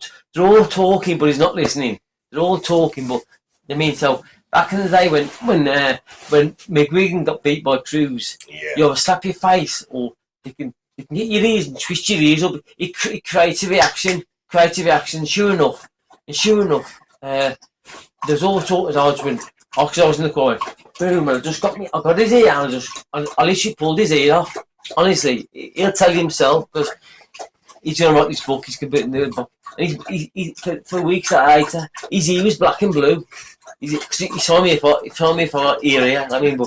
talking, but he's not listening. They're all talking, but I mean, so back in the day when McGuigan got beat by Cruz, you either slap your face, or you can hit your ears and twist your ears up. It creates a reaction. Sure enough, there's all talk as argument. Because I was in the corner. Boom! I got his ear, and I literally pulled his ear off. Honestly, he'll tell you himself, because he's going to write this book. He's going to put it in the book. And he for weeks later, his ear was black and blue. He saw me if I ear. I mean, and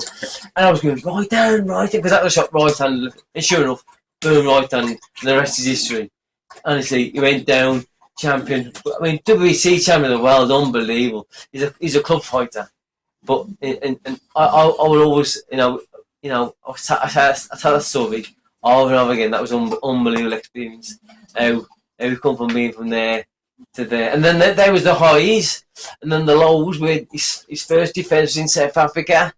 I was going right down, because that was shot right hand, and sure enough, boom, right hand, and the rest is history. Honestly, he went down. champion. I mean, WBC champion of the world, unbelievable. He's a club fighter, but and I will always, I tell that story over and over again. That was unbelievable experience. How we come from being from there to there, and then there was the highs, and then the lows. Where his first defence was in South Africa.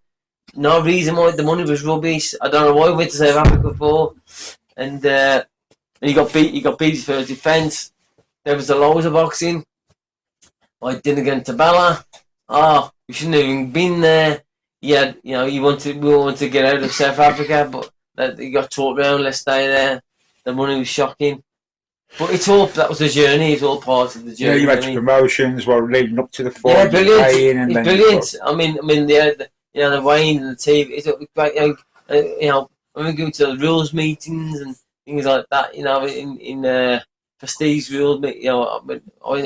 No reason why, the money was rubbish. I don't know why he went to South Africa for, and he got beat. He got beat his first defence. There was the lows of boxing. I didn't get into Bella. We shouldn't have even been there. We wanted to get out of South Africa, but he got talked around. Let's stay there. The money was shocking. But that was the journey. It's all part of the journey. Yeah, you had promotions while leading up to the fight. Yeah, brilliant. It's brilliant. I mean, the weighing and the TV. It's great. When we go to the rules meetings and things like that, for Steve's rules, I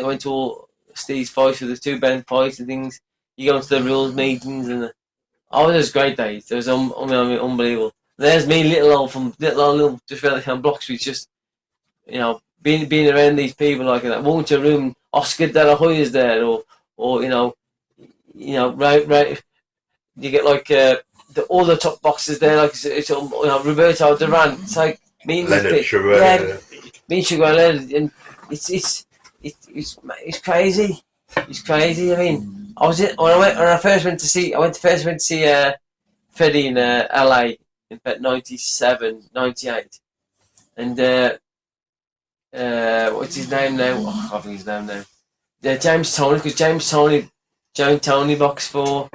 went to all Steve's fights with the 2 band fights and things. You go to the rules meetings and those great days. It was unbelievable. There's me, little just around the block street, just being around these people like that. Walking to a room, Oscar De La Hoya's there, or right. You get like all the top boxers there, like it's Roberto Duran. It's like meeting Leonard Sugar, meeting Sugar and it's crazy. It's crazy. I mean, when I first went to see Freddie in LA in 97, 98, and what's his name now? I can't think his name now. James Toney, because James Toney boxed for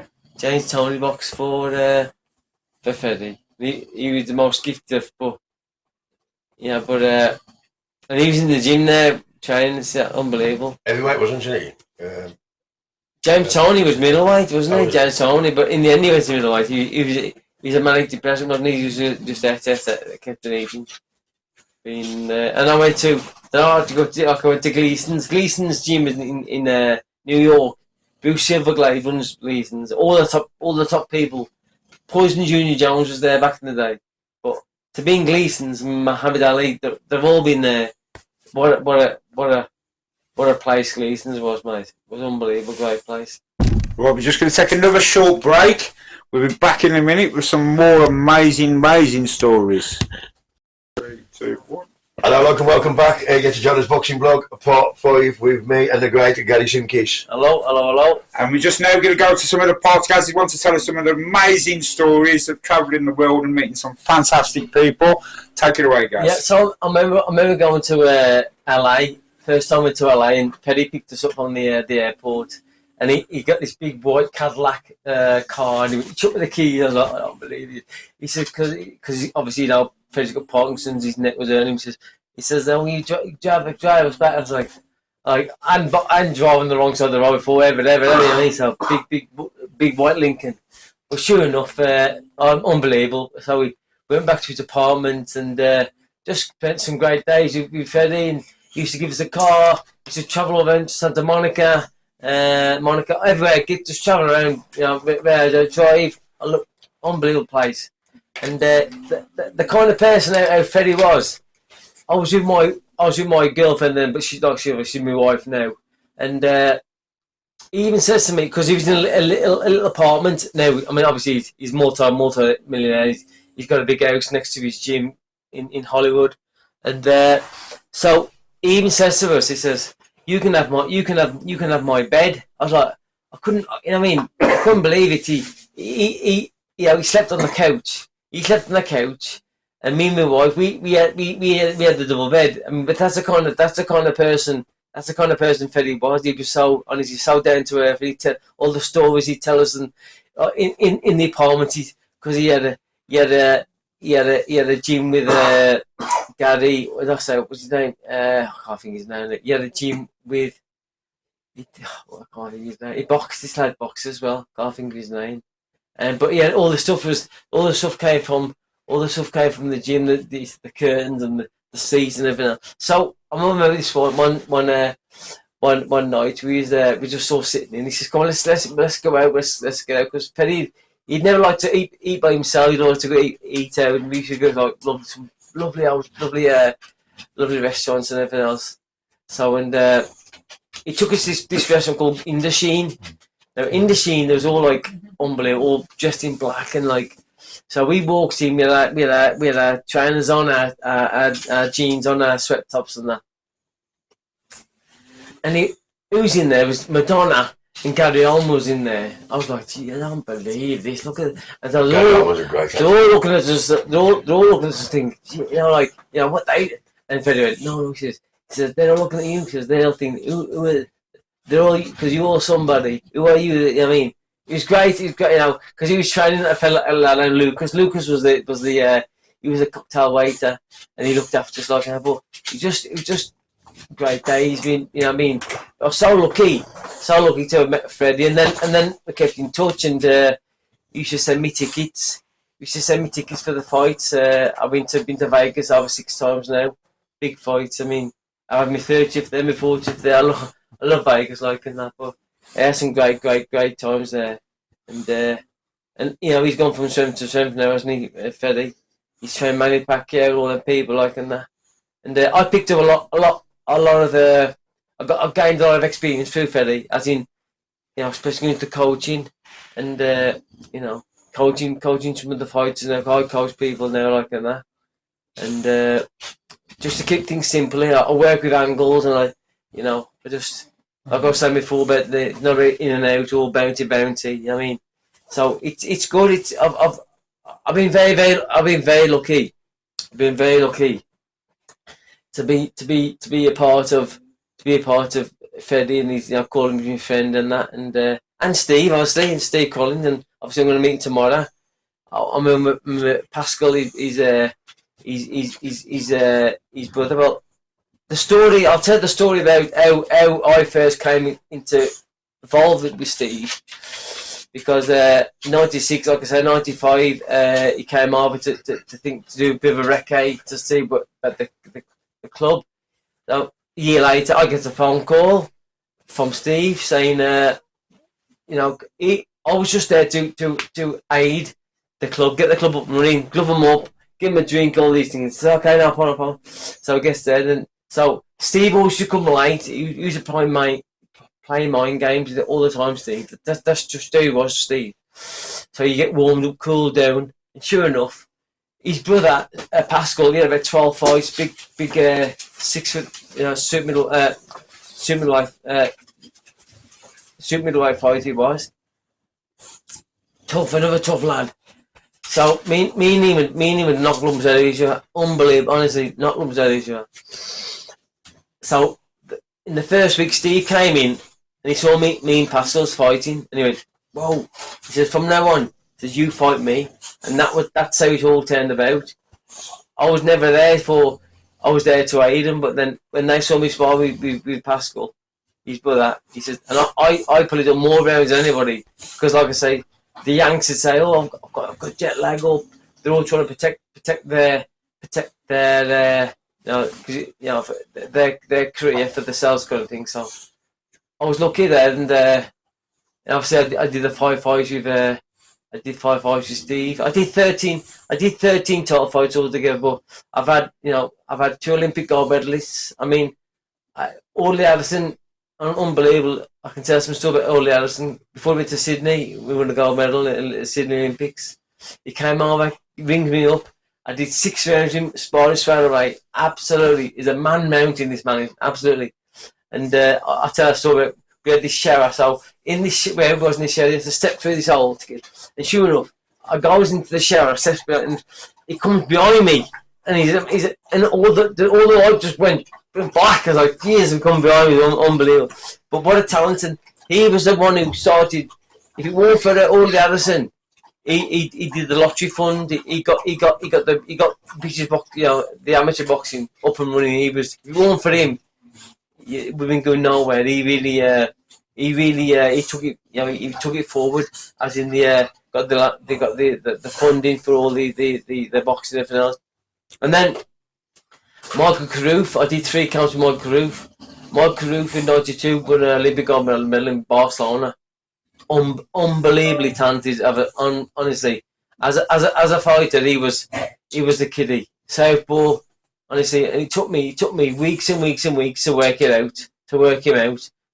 Freddie. He was the most gifted, and he was in the gym there training. It's unbelievable. Heavyweight, wasn't he? James Toney was middleweight, wasn't he? James Toney, but in the end he went to middleweight. He was a manic depression, wasn't he? He was just that kept on eating. And I went to Gleason's. Gleason's gym in New York. Bruce Silverglade runs Gleason's. All the top people. Poison Junior Jones was there back in the day. But to be in Gleason's, Muhammad Ali, they've all been there. What a place Gleason's was, mate. It was an unbelievable, great place. Well, we're just going to take another short break. We'll be back in a minute with some more amazing stories. 3, 2, 1. Hello, welcome back. Get to Jonah's Boxing Blog, part 5 with me and the great Gary Simkiss. Hello. And we're just now going to go to some of the podcasts who want to tell us some of the amazing stories of travelling the world and meeting some fantastic people. Take it away, guys. Yeah, so I remember going to LA. First time I went to LA, and Petty picked us up on the airport. And he got this big white Cadillac car, and he took me the keys. I was like, I don't believe it. He said, because obviously, Freddie's got Parkinson's, his neck was hurting. He says, "Oh, you drive us back." I was like I'm driving the wrong side of the road before ever. So big white Lincoln. But sure enough, unbelievable. So we went back to his apartment and just spent some great days with Freddie. And he used to give us a car. We used to travel around Santa Monica, everywhere. Just travel around, where I drive. Unbelievable place. And the kind of person how Freddie was, I was with my girlfriend then, but she's my wife now. And he even says to me, because he was in a little apartment now. I mean, obviously he's multi-millionaire. He's got a big house next to his gym in Hollywood, and so he even says to us, he says, "You can have my bed." I was like, I couldn't believe it. He slept on the couch. He slept on the couch, and me and my wife, we had the double bed. I mean, but that's the kind of person Freddie was. He was so honest, he's so down to earth. He'd tell all the stories he'd tell us, and in the apartment, because he had a gym with Gary. What's his name? I can't think his name. He had a gym with. I can't think his name. He boxed. This lad boxed as well. Can't think of his name. But yeah, all the stuff came from the gym, the curtains and the seats and everything else. So I remember this one night we just all sitting and he says, "Come on, let's go out, let's get out," because Freddie, he'd never like to eat by himself. He'd like to go eat out, and we should go like some lovely restaurants and everything else. So, and he took us this restaurant called Indochine. Now, Indochine, there was all like unbelievable, all dressed in black and like. So we walked in with our trainers on, our jeans on, our sweat tops and that. And who was in there? It was Madonna and Gary Oldman was in there. I was like, gee, I don't believe this. Look at it. And they're all looking at us. They're all looking at us, thinking, like, what they. And Freddie went, no, she says, they're all looking at you because they'll think, who are, they're all, because you're somebody. Who are you? You know what I mean? It was great. Because he was training a fella like Lucas. Lucas was he was a cocktail waiter, and he looked after us like that. But it was just great day. He's been, you know what I mean. I was so lucky to have met Freddie, and then we kept in touch, and he used to send me tickets. He used to send me tickets for the fights. I've been to Vegas over 6 times now. Big fights. I mean, I have my 30th there, my 40th there. I love Vegas like and that, but I had some great times there. And he's gone from strength to strength now, hasn't he, Freddie? He's trained Manny Pacquiao, all them people like and that. And I picked up a lot of I've gained a lot of experience through Freddie, as in, especially into coaching and coaching some of the fighters. And I coach people now like and that. And just to keep things simple, I work with angles and I go stand before, but it's not in and out, all bounty. You know what I mean? So it's good. I've been very lucky. I've been very lucky to be a part of Freddie, and he's calling me my friend and that, and Steve, obviously, and Steve Collins, and obviously I'm going to meet him tomorrow. I'm with Pascal. He's his brother. Well, the story, I'll tell the story about how I first came involved with Steve, because 96, like I said, 95, he came over to do a bit of a recce to see what at the club. So, a year later, I get a phone call from Steve saying, I was just there to aid the club, get the club up and running, glove them up, give them a drink, all these things. So, okay, no problem. So I guess then, and so Steve always used to come late. He used to playing mind games all the time, Steve. That's just who he was, Steve. So you get warmed up, cooled down, and sure enough, his brother Pascal, he had about 12 fights, big 6 foot, suit middleweight fight he was. Another tough lad. So me and him would knock lumps out of each other. Unbelievable, honestly, knock lumps out of each other. So in the first week, Steve came in and he saw me and Pascal's fighting, and he went, "Whoa!" He says, "From now on," he says, "you fight me," and that's how it all turned about. I was never there I was there to aid him, but then when they saw me spar with Pascal, his brother, he says, and I probably done more rounds than anybody, because like I say, the Yanks would say, "Oh, I've got jet lag," or they're all trying to protect their their career for themselves, kind of thing. So I was lucky there, and obviously I did the 5 fights with I did 5 fights with Steve. I did 13 total fights altogether, but I've had 2 Olympic gold medalists. I mean, Audley Addison, unbelievable. I can tell some story about Audley Addison. Before we went to Sydney, we won a gold medal at the Sydney Olympics. He came over, he rings me up. I did 6 rounds in sparring straight away. Absolutely. He's a man mountain, this man is. Absolutely. And I'll tell a story about, we had this shower. So in this, where it was in the shower, you have to step through this hole to get, and sure enough, I goes into the shower, steps behind, and he comes behind me, and and all the light just went black. I was like, "Years have come behind me, unbelievable." But what a talent! And he was the one who started. If it weren't for Audley Addison, he did the lottery fund. He got British box, the amateur boxing up and running. If it weren't for him, we've been going nowhere. He took it. He took it forward, as in they got the funding for all the boxing and everything else. And then Michael Carruth, I did 3 counts with Michael Carruth. Michael Carruth in '92 won an Olympic gold medal in Barcelona. Unbelievably talented. Honestly, as a fighter, he was the kiddie. Southpaw, honestly, and it took me weeks and weeks and weeks to work it out,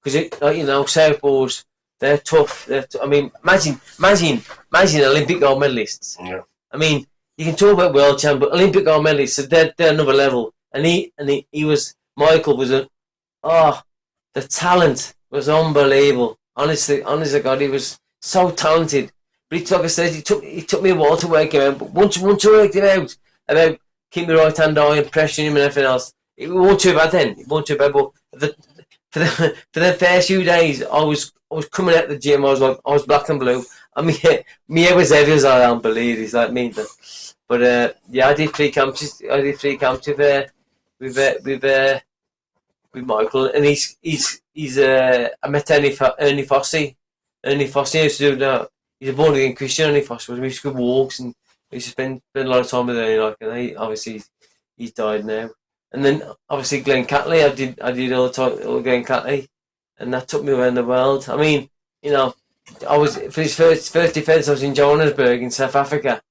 because like, you know, surfboards, they're tough. I mean, imagine Olympic gold medalists. Yeah. I mean, you can talk about world champ, but Olympic gold medalists, so they're another level. And Michael was the talent was unbelievable. Honestly, God, he was so talented. But like I said, it took me a while to work him out. But once I worked him out about keep my right hand on and pressuring him and everything else, it wasn't too bad then. It wasn't too bad. But for the first few days, I was coming out the gym. I was black and blue. I mean, me head was heavy as I don't believe. It's like me. But yeah, I did 3 camps. With Michael, and I met Ernie Fossey. Ernie Fossey used to do that. He's a born again Christian. Ernie Fossey. We used to go walks, and we used to spend a lot of time with Ernie. Like, and obviously he's died now. And then obviously Glenn Catley. I did all the time with Glenn Catley, and that took me around the world. I mean, you know, I was for his first defence. I was in Johannesburg in South Africa.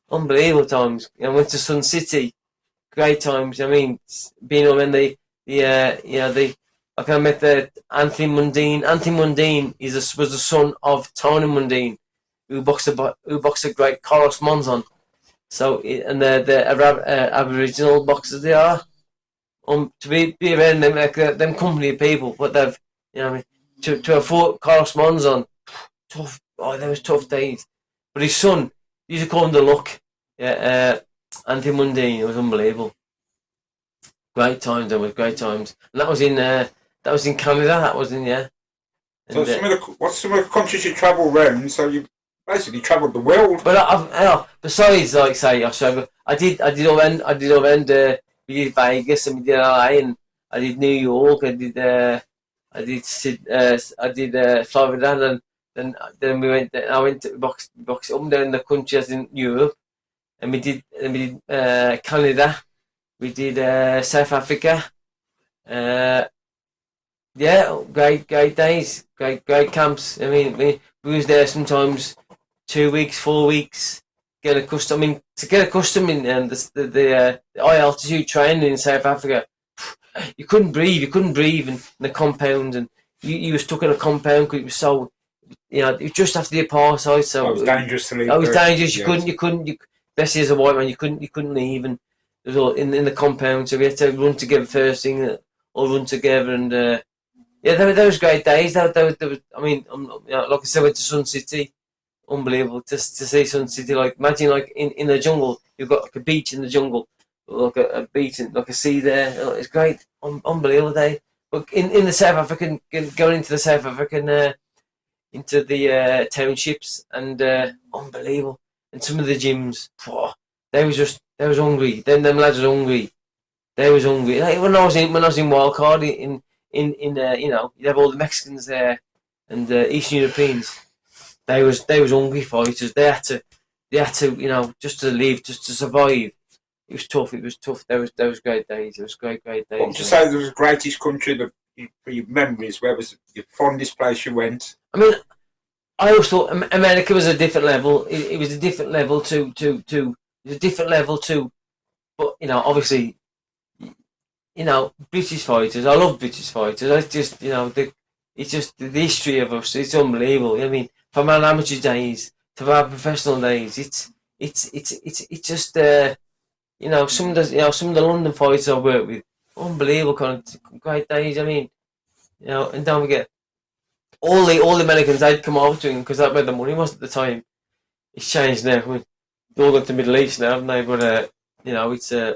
Unbelievable times. I went to Sun City. Great times. I mean, being on like I met Anthony Mundine. Anthony Mundine was the son of Tony Mundine, who boxed a great Carlos Monzon. So, and they're Aboriginal boxers they are. To be around them, like them company of people, but they've, you know, to have fought Carlos Monzon, tough. Oh, there was tough days. But his son, you used to call him the Luck. Yeah, Anthony Mundine, it was unbelievable. Great times, there was great times, and that was in Canada. That was in And, so what's some of the countries you travel around? So you basically travelled the world. But besides, like say, I did all around. We did Vegas and we did LA and I did New York. I did Florida and then we went. I went to box up and down the countries in Europe, and we did Canada. We did South Africa. Yeah, great days, great camps. I mean, we was there sometimes 2 weeks, 4 weeks. Get accustomed. I mean, to get accustomed in the high altitude training in South Africa, you couldn't breathe. You couldn't breathe in the compound, and you were stuck in a compound because it was so. You know, it was just after the apartheid, so it was dangerous to leave. It was dangerous. You couldn't. Especially as a white man, you couldn't leave, and it was all in the compound. So we had to run together first thing, all run together, and yeah, there was great days. There was. I mean, like I said, I went to Sun City. Unbelievable to see Sun City. Like imagine, like in the jungle, you've got like a beach in the jungle, like a beach and like a sea there. It's great, unbelievable day. But in the South African, going into the South African, into the townships, and unbelievable. And some of the gyms, they was hungry. Them lads were hungry. They was hungry. Like when I was in Wildcard in you know, you have all the Mexicans there and Eastern Europeans. They was hungry fighters. They had to, you know, just to live, just to survive. It was tough. There was great days. It was great days. What would you say was the greatest country for your memories? Where was your fondest place you went? I mean, I always thought America was a different level. It was a different level to. It was a different level to, but you know, obviously, you know, British fighters. I love British fighters. I just, you know, it's just the history of us. It's unbelievable. I mean, from our amateur days to our professional days, it's just you know, some of the London fighters I worked with, unbelievable kind of great days. I mean, you know, and don't forget all the Americans they'd come over to him because that's where the money was at the time. It's changed now. They've all gone to the Middle East now, haven't they? But you know, it's yeah,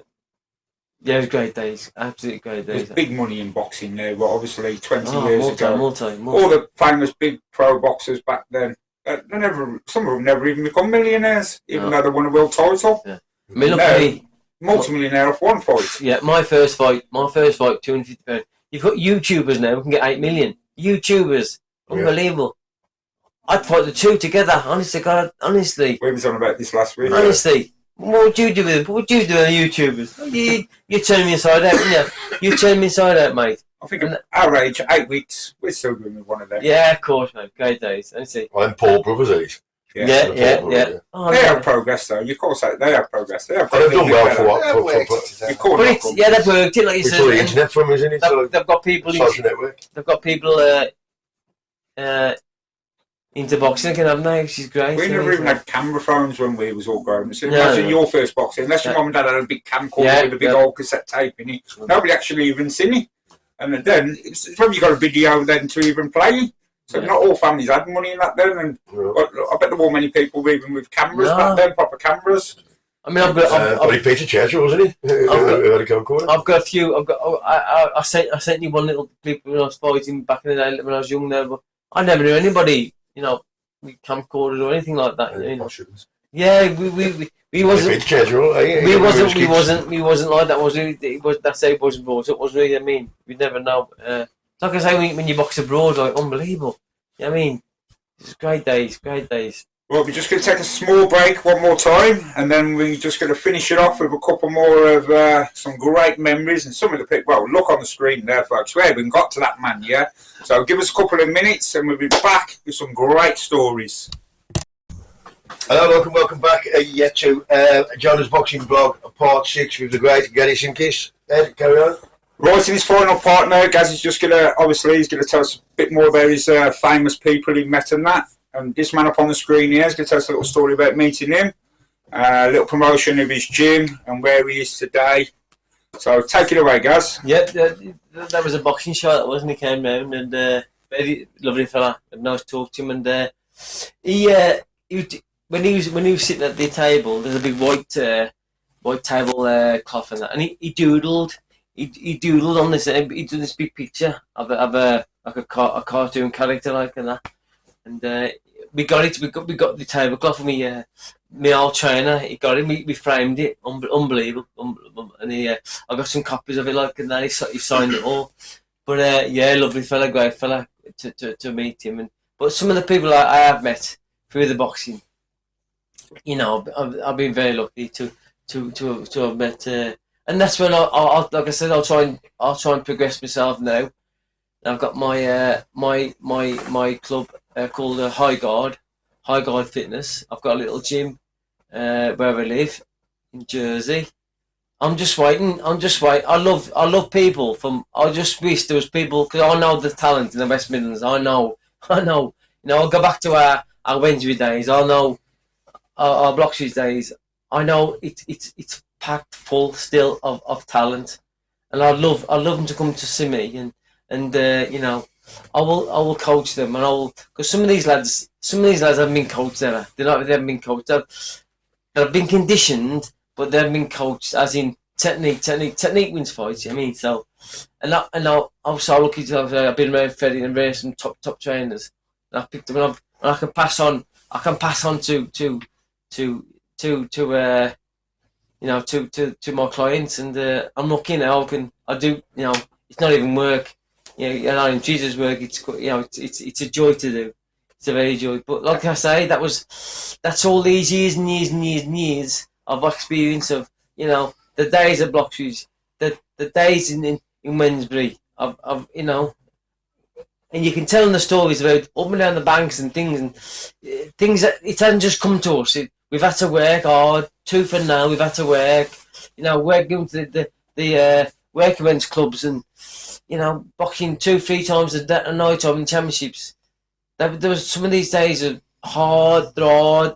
it was great days, absolutely great days. There's big money in boxing now, but obviously 20 years ago, more all the famous big pro boxers back then, some of them never even become millionaires, even though they won a world title. Yeah. I mean, look at me, multi-millionaire off one fight. Yeah, my first fight, £250. You've got YouTubers now who can get 8 million. YouTubers, unbelievable. I'd fight the two together, honestly, God, honestly. We was on about this last week. Honestly. What would you do with them? What would you do with YouTubers? You turn me inside out, wouldn't you? You turn me inside out, mate. I think at our age, 8 weeks, we're still doing with one of them. Yeah, of course, mate. Great days. Honestly. I'm Paul Brothers age. Yeah. Oh, They yeah. have progress, though. You can't say they have progress. They have And they've progress. done well for what? You can't But knock it's, them. yeah, they've worked it, like you It's said. all the and internet from, isn't it? They've got people. Social network. They've got people into boxing again, haven't they? Which is great. We never even had camera phones when we was all growing. So No, imagine no. your first boxing, unless your mum and dad had a big camcorder with a big old cassette tape in it. Nobody actually even seen it. And then it's when you got a video then to even play. So not all families had money in that then. And I bet there weren't many people even with cameras back then, proper cameras. I mean, I've got. Only Peter Churchill, wasn't he? I've got a few. I sent you one little clip when I was fighting back in the day when I was young there, but I never knew anybody, with camcorders or anything like that. Yeah, we wasn't. We wasn't like that. Was it? That's how it wasn't brought up. Wasn't it? I mean, we never know. Like I say, when you box abroad, like unbelievable. You know what I mean, it's great days. Well, we're just going to take a small break one more time, and then we're just going to finish it off with a couple more of some great memories and some of the people. Well, look on the screen there, folks. We haven't got to that man yet. So give us a couple of minutes, and we'll be back with some great stories. Hello, welcome back to Jonah's Boxing Blog, part 6 with the great Gary Simkiss. Ed, carry on. Right, in his final part now, Gaz is just going to, obviously, he's going to tell us a bit more about his famous people he met and that. And this man up on the screen here is going to tell us a little story about meeting him, a little promotion of his gym and where he is today. So take it away, Gaz. Yep, that was a boxing show, that wasn't. He came round and very lovely fella. Nice to talk to him. And when he was sitting at the table, there's a big white table cloth and that, and he doodled. He doodled on this. He did this big picture of a cartoon character like and that. And we got it. We got the tablecloth. And my old trainer, he got it. We framed it. Unbelievable. And I got some copies of it, like, and then he signed it all. But lovely fella, great fella to meet him. But some of the people I have met through the boxing, I've been very lucky to have met. And that's when I like I said, I'll try and progress myself now. I've got my club called High Guard Fitness. I've got a little gym where I live in Jersey. I'm just waiting. I love people I just wish there was people, because I know the talent in the West Midlands. I know. I'll go back to our Wednesbury days. I know our Bloxley's days. I know it's packed full still of talent, and I'd love them to come to see me and I will coach them, and because some of these lads haven't been coached ever. They haven't been coached. They've been conditioned, but they haven't been coached as in technique wins fights. I mean, so and I'm so lucky to have I've been around Freddie and raised some top trainers. And I've picked them up, and I can pass on to my clients, and I'm lucky now. I do. It's not even work. In Jesus' work, it's a joy to do. It's a very joy. But like I say, that's all these years and years and years and years of experience of the days at Bloxley's, the days in Wednesbury of and you can tell them the stories about up and down the banks and things that it hasn't just come to us. We've had to work hard, tooth and nail. We've had to work, working to the work events clubs and boxing 2-3 times a night in championships. There was some of these days of hard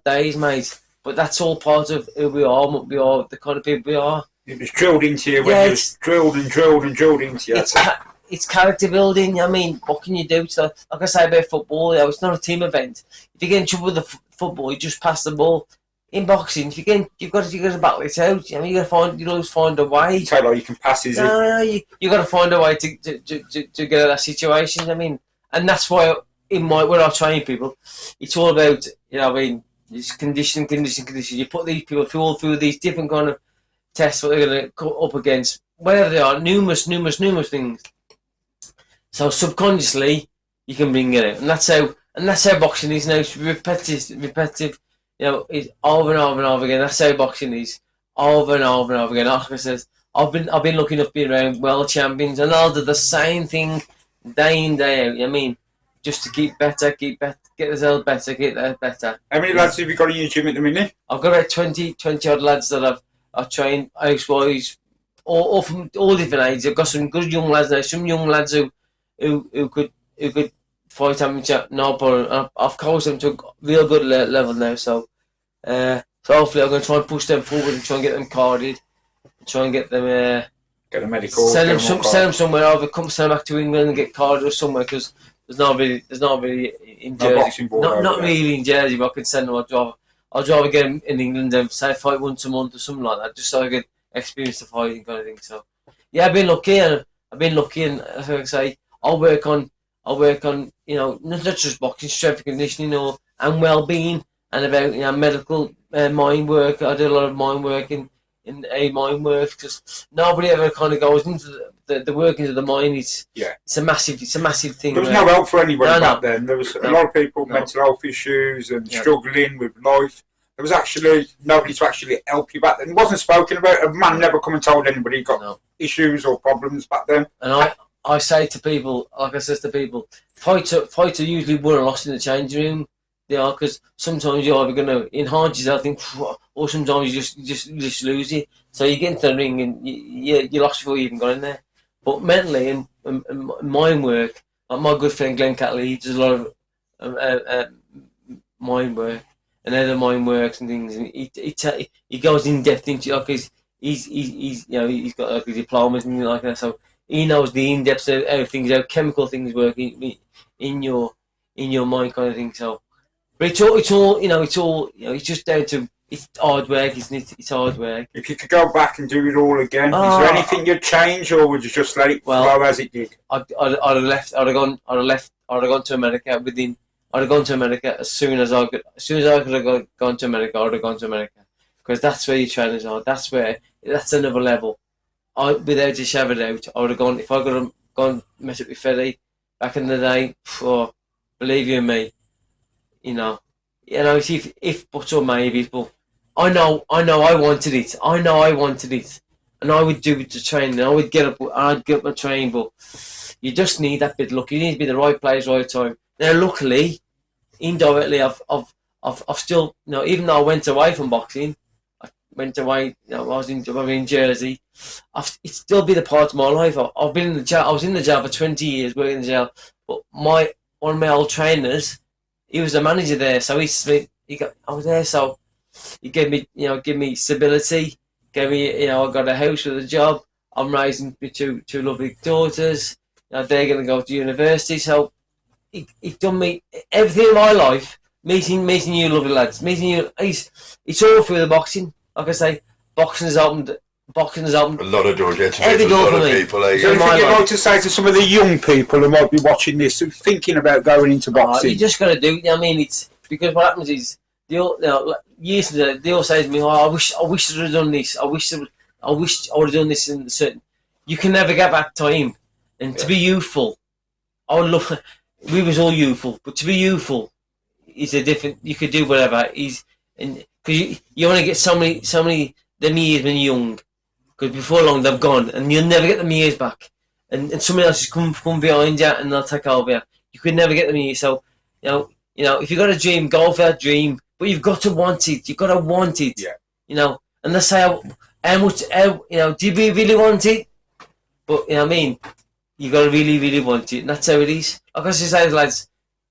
days, mate. But that's all part of who we are, and what we are, the kind of people we are. It was drilled into you when you was drilled into you. It's character building. I mean, what can you do? So, like I say about football, it's not a team event. If you get in trouble with the football, you just pass the ball. In boxing, you've got to battle it out. I mean, you always find a way. You tell you can pass, is it? You got to find a way to get out of that situation. I mean, and that's why when I train people, it's all about it's condition. You put these people through these different kind of tests what they're going to go up against, whatever they are, numerous things. So subconsciously, you can bring it out, and that's how boxing is now. It's repetitive. It's over and over again. That's how boxing is, over and over again. Like I said, I've been lucky enough being around world champions, and I'll do the same thing day in day out. I mean, just to keep better, themselves better, get that better. How many lads have you got in your gym at the minute? I've got about 20 odd lads that I've trained house-wise, all from all different ages. I've got some good young lads now, some young lads who could fight amateur, no problem. I've coached them to a real good level now, so hopefully I'm going to try and push them forward and try and get them carded, and try and get them get a medical, send them somewhere, either come send them back to England and get carded or somewhere, because there's not really in Jersey, not really in Jersey, but I could send them. I'd rather get them in England and say fight once a month or something like that, just so I could experience the fighting kind of thing. So yeah, I've been lucky, and as I say, I'll work on not just boxing, strength and conditioning and well-being, and about medical mind work. I do a lot of mind work in mind work, because nobody ever kind of goes into the workings of the mind. It's a massive thing. There was no help for anybody back then. There was a lot of people with mental health issues and struggling with life. There was actually nobody to actually help you back then. It wasn't spoken about. A man never come and told anybody he got issues or problems back then. And I say to people, like I says to people, fighter usually won or lost in the changing room. They are, because sometimes you're either going to enhance yourself, or sometimes you just lose it. So you get into the ring and you lost before you even got in there. But mentally and mind work, like my good friend Glenn Catley does a lot of mind work and other mind works and things. And he goes in depth into, like, he's got like his diplomas and things like that. So he knows the in depth of how things, how chemical things work in your mind kind of thing. So. But it's all it's just down to, it's hard work, isn't it? It's hard work. If you could go back and do it all again, is there anything you'd change, or would you just let it flow as it did? I'd have left. I'd have gone to America I'd have gone to America as soon as I could have gone to America. I'd have gone to America, because that's where your trainers are. That's another level. Without a shadow of a doubt, I would have gone. If I could have gone met up with Freddie back in the day, believe you me. If but or maybe, but I know I wanted it. And I would do the training. I'd get up my training, but you just need that bit of luck. You need to be the right place, right time. Now, luckily, indirectly, I've still, even though I went away from boxing, I went away. I was in Jersey. It's still been a part of my life. I've been in the jail. I was in the jail for 20 years, working in the jail. But one of my old trainers, he was a manager there, so I was there, so he gave me stability, gave me, I got a house with a job. I'm raising two lovely daughters. They're going to go to university, so he done me everything in my life. Meeting you lovely lads, meeting you. It's all through the boxing. Like I say, boxing has opened a lot of doors. Every door for me. So anything you'd like to say to some of the young people who might be watching this and thinking about going into boxing? You just got to do it. It's because what happens is years ago they all say to me, I wish I would have done this. I wish I would have done this in certain. You can never get back time, and to be youthful, I would love. We was all youthful, but to be youthful is a different. You could do whatever. Because you only get so many them years when you're young. Because before long they've gone, and you'll never get them years back. And somebody else is come behind you, and they'll take over you. You could never get them years. So, if you've got a dream, go for that dream. But you've got to want it. You've got to want it. Yeah. And they say, how much? Do you really want it? But you got to really, really want it, and that's how it is. Like I say, lads,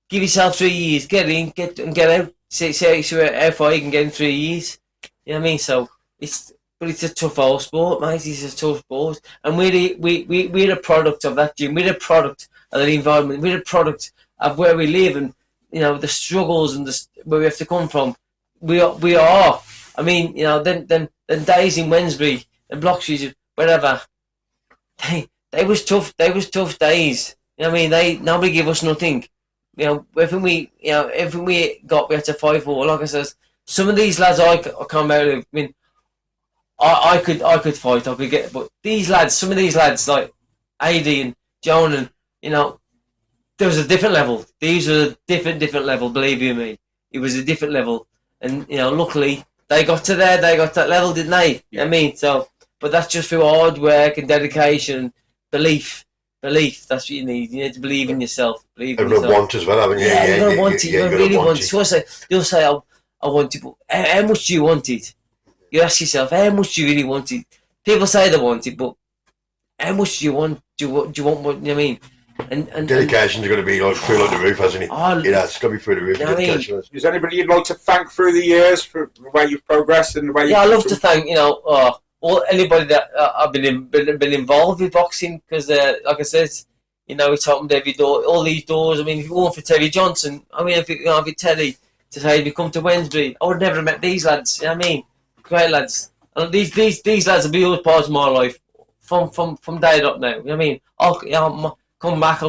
give yourself 3 years, get in, get out. See how far you can get in 3 years. You know what I mean? So it's a tough old sport, mate. It's a tough sport, and we're a product of that gym. We're a product of the environment. We're a product of where we live, and the struggles and where we have to come from. We are. Then days in Wednesbury and Blockstreet, wherever. They was tough. They was tough days. Nobody gave us nothing. Everything we got, we had to fight for. Like I says, some of these lads I come out of. I could fight. I could get, but some of these lads like AD and Jonah, there was a different level. These were a different level. Believe you me, it was a different level. And luckily they got to that level, didn't they? Yeah. So, but that's just through hard work and dedication, belief. belief. That's what you need. You need to believe in yourself. Believe in You've got yourself. to want as well, haven't you? Yeah, you've got to want it. You've got to really want it. You'll say, I want it, but how much do you want it? You ask yourself, how much do you really want it? People say they want it, but how much do you want? Do you want what I mean? And dedication's got to be like through like the roof, hasn't it? It's got to be through the roof. You know what I mean? Is there anybody you'd like to thank through the years for the way you've progressed and the way? I love to thank all anybody that I've been involved with boxing, because like I said, it's opened every door, all these doors. I mean, if it weren't for Terry Johnson, I mean, if it Terry to say if you come to Wednesbury, I would never have met these lads. You know what I mean? Great lads. And these lads will be always part of my life from day dot now. You know what I mean? I'll come back.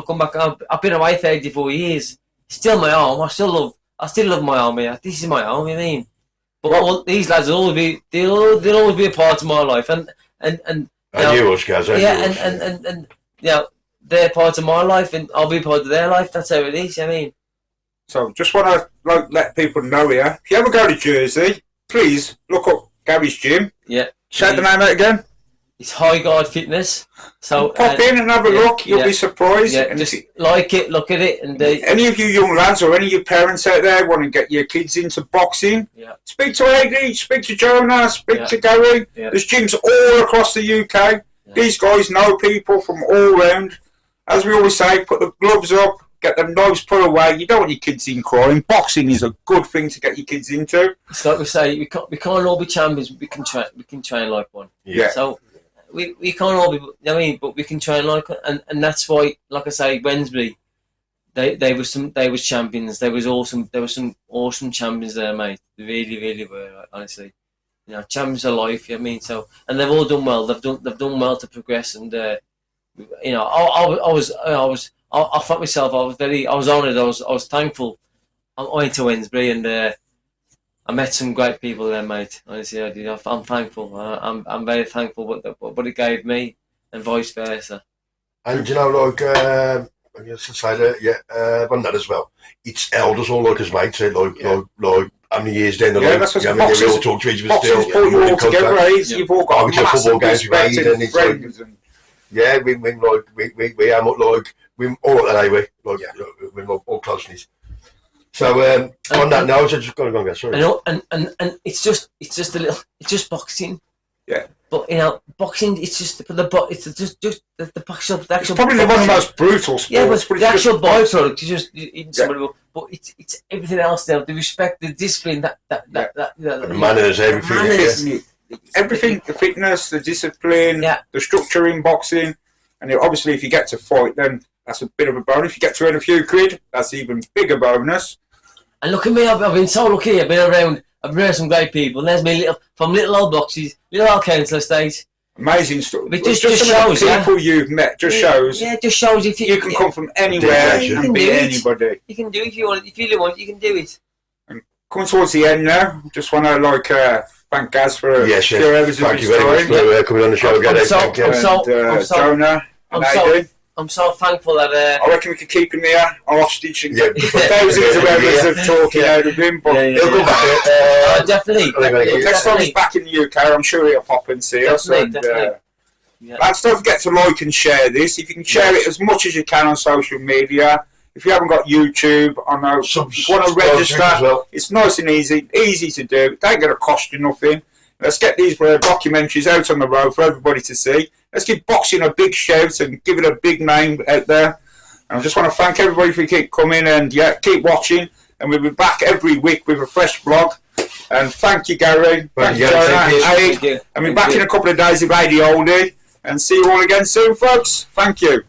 I've been away 34 years. Still my home. I still love my home here. This is my home. You know what I mean? But all these lads will always be. They'll always be a part of my life. And you us guys. And they're part of my life, and I'll be part of their life. That's how it is. You know what I mean? So just want to let people know here. If you ever go to Jersey, please look up Gary's gym. Yeah. Shout the name out again. It's High Guard Fitness. So pop in and have a look. You'll be surprised. Yeah, and just like it, look at it, and any of you young lads or any of your parents out there want to get your kids into boxing, speak to AD, speak to Jonah, speak to Gary. Yeah. There's gyms all across the UK. Yeah. These guys know people from all round. As we always say, put the gloves up, get the knives put away. You don't want your kids in crime. Boxing is a good thing to get your kids into. It's like we say, we can't all be champions. We can train like one. Yeah. So we can't all be. I mean, but we can train like one, and that's why, like I say, Wednesbury, they was champions. There was some awesome champions there, mate. They really were. Honestly, champions of life. You know what I mean? So, and they've all done well. They've done well to progress, and I thought myself, I was honoured, I was thankful. I went to Wednesbury and I met some great people there, mate. Honestly, I did. I'm thankful. I'm very thankful what it gave me, and vice versa. And I guess to say that, on that as well, it's elders all like us, mate. So like how many years down the line, that's what we all talk to each other still. Brought you all together, right? You've all got football games respect and it's friends like, yeah, we are like we all like that anyway, we're all closeness. So on that note, I just got to go and get sorry. And it's just boxing. Yeah. But boxing, it's just the actual. It's probably one of the most brutal sports. Yeah, but the actual byproduct is just eating somebody. But it's everything else there. The respect, the discipline, the manners, everything. Manners, everything, the fitness, the discipline, the structure in boxing, and obviously if you get to fight, then that's a bit of a bonus. If you get to earn a few quid, that's even bigger bonus. And look at me, I've been so lucky. I've been around some great people. And there's me from little old boxes, little old council estate. Amazing stuff. But just shows, people you've met. Just shows. Yeah, just shows if you can come from anywhere and be anybody. You can do it if you want. If you really want, you can do it. And coming towards the end now, just want to thank Gaz for a few hours of his time. Thank you very much for coming on the show again. Jonah and I'm so thankful that I reckon we could keep him here hostage and get thousands of hours of talking out of him, but he'll come back. Definitely. Next time he's back in the UK, I'm sure he'll pop and see us. Definitely. Lads, don't forget to like and share this. If you can share it as much as you can on social media. If you haven't got YouTube, I know you want to register. It's nice and easy to do. It don't get to cost you nothing. Let's get these documentaries out on the road for everybody to see. Let's give boxing a big shout and give it a big name out there. And I just want to thank everybody for keep coming and keep watching. And we'll be back every week with a fresh vlog. And thank you, Gary. Thank you, Jonah. And we'll be back in a couple of days with AD Oldie. And see you all again soon, folks. Thank you.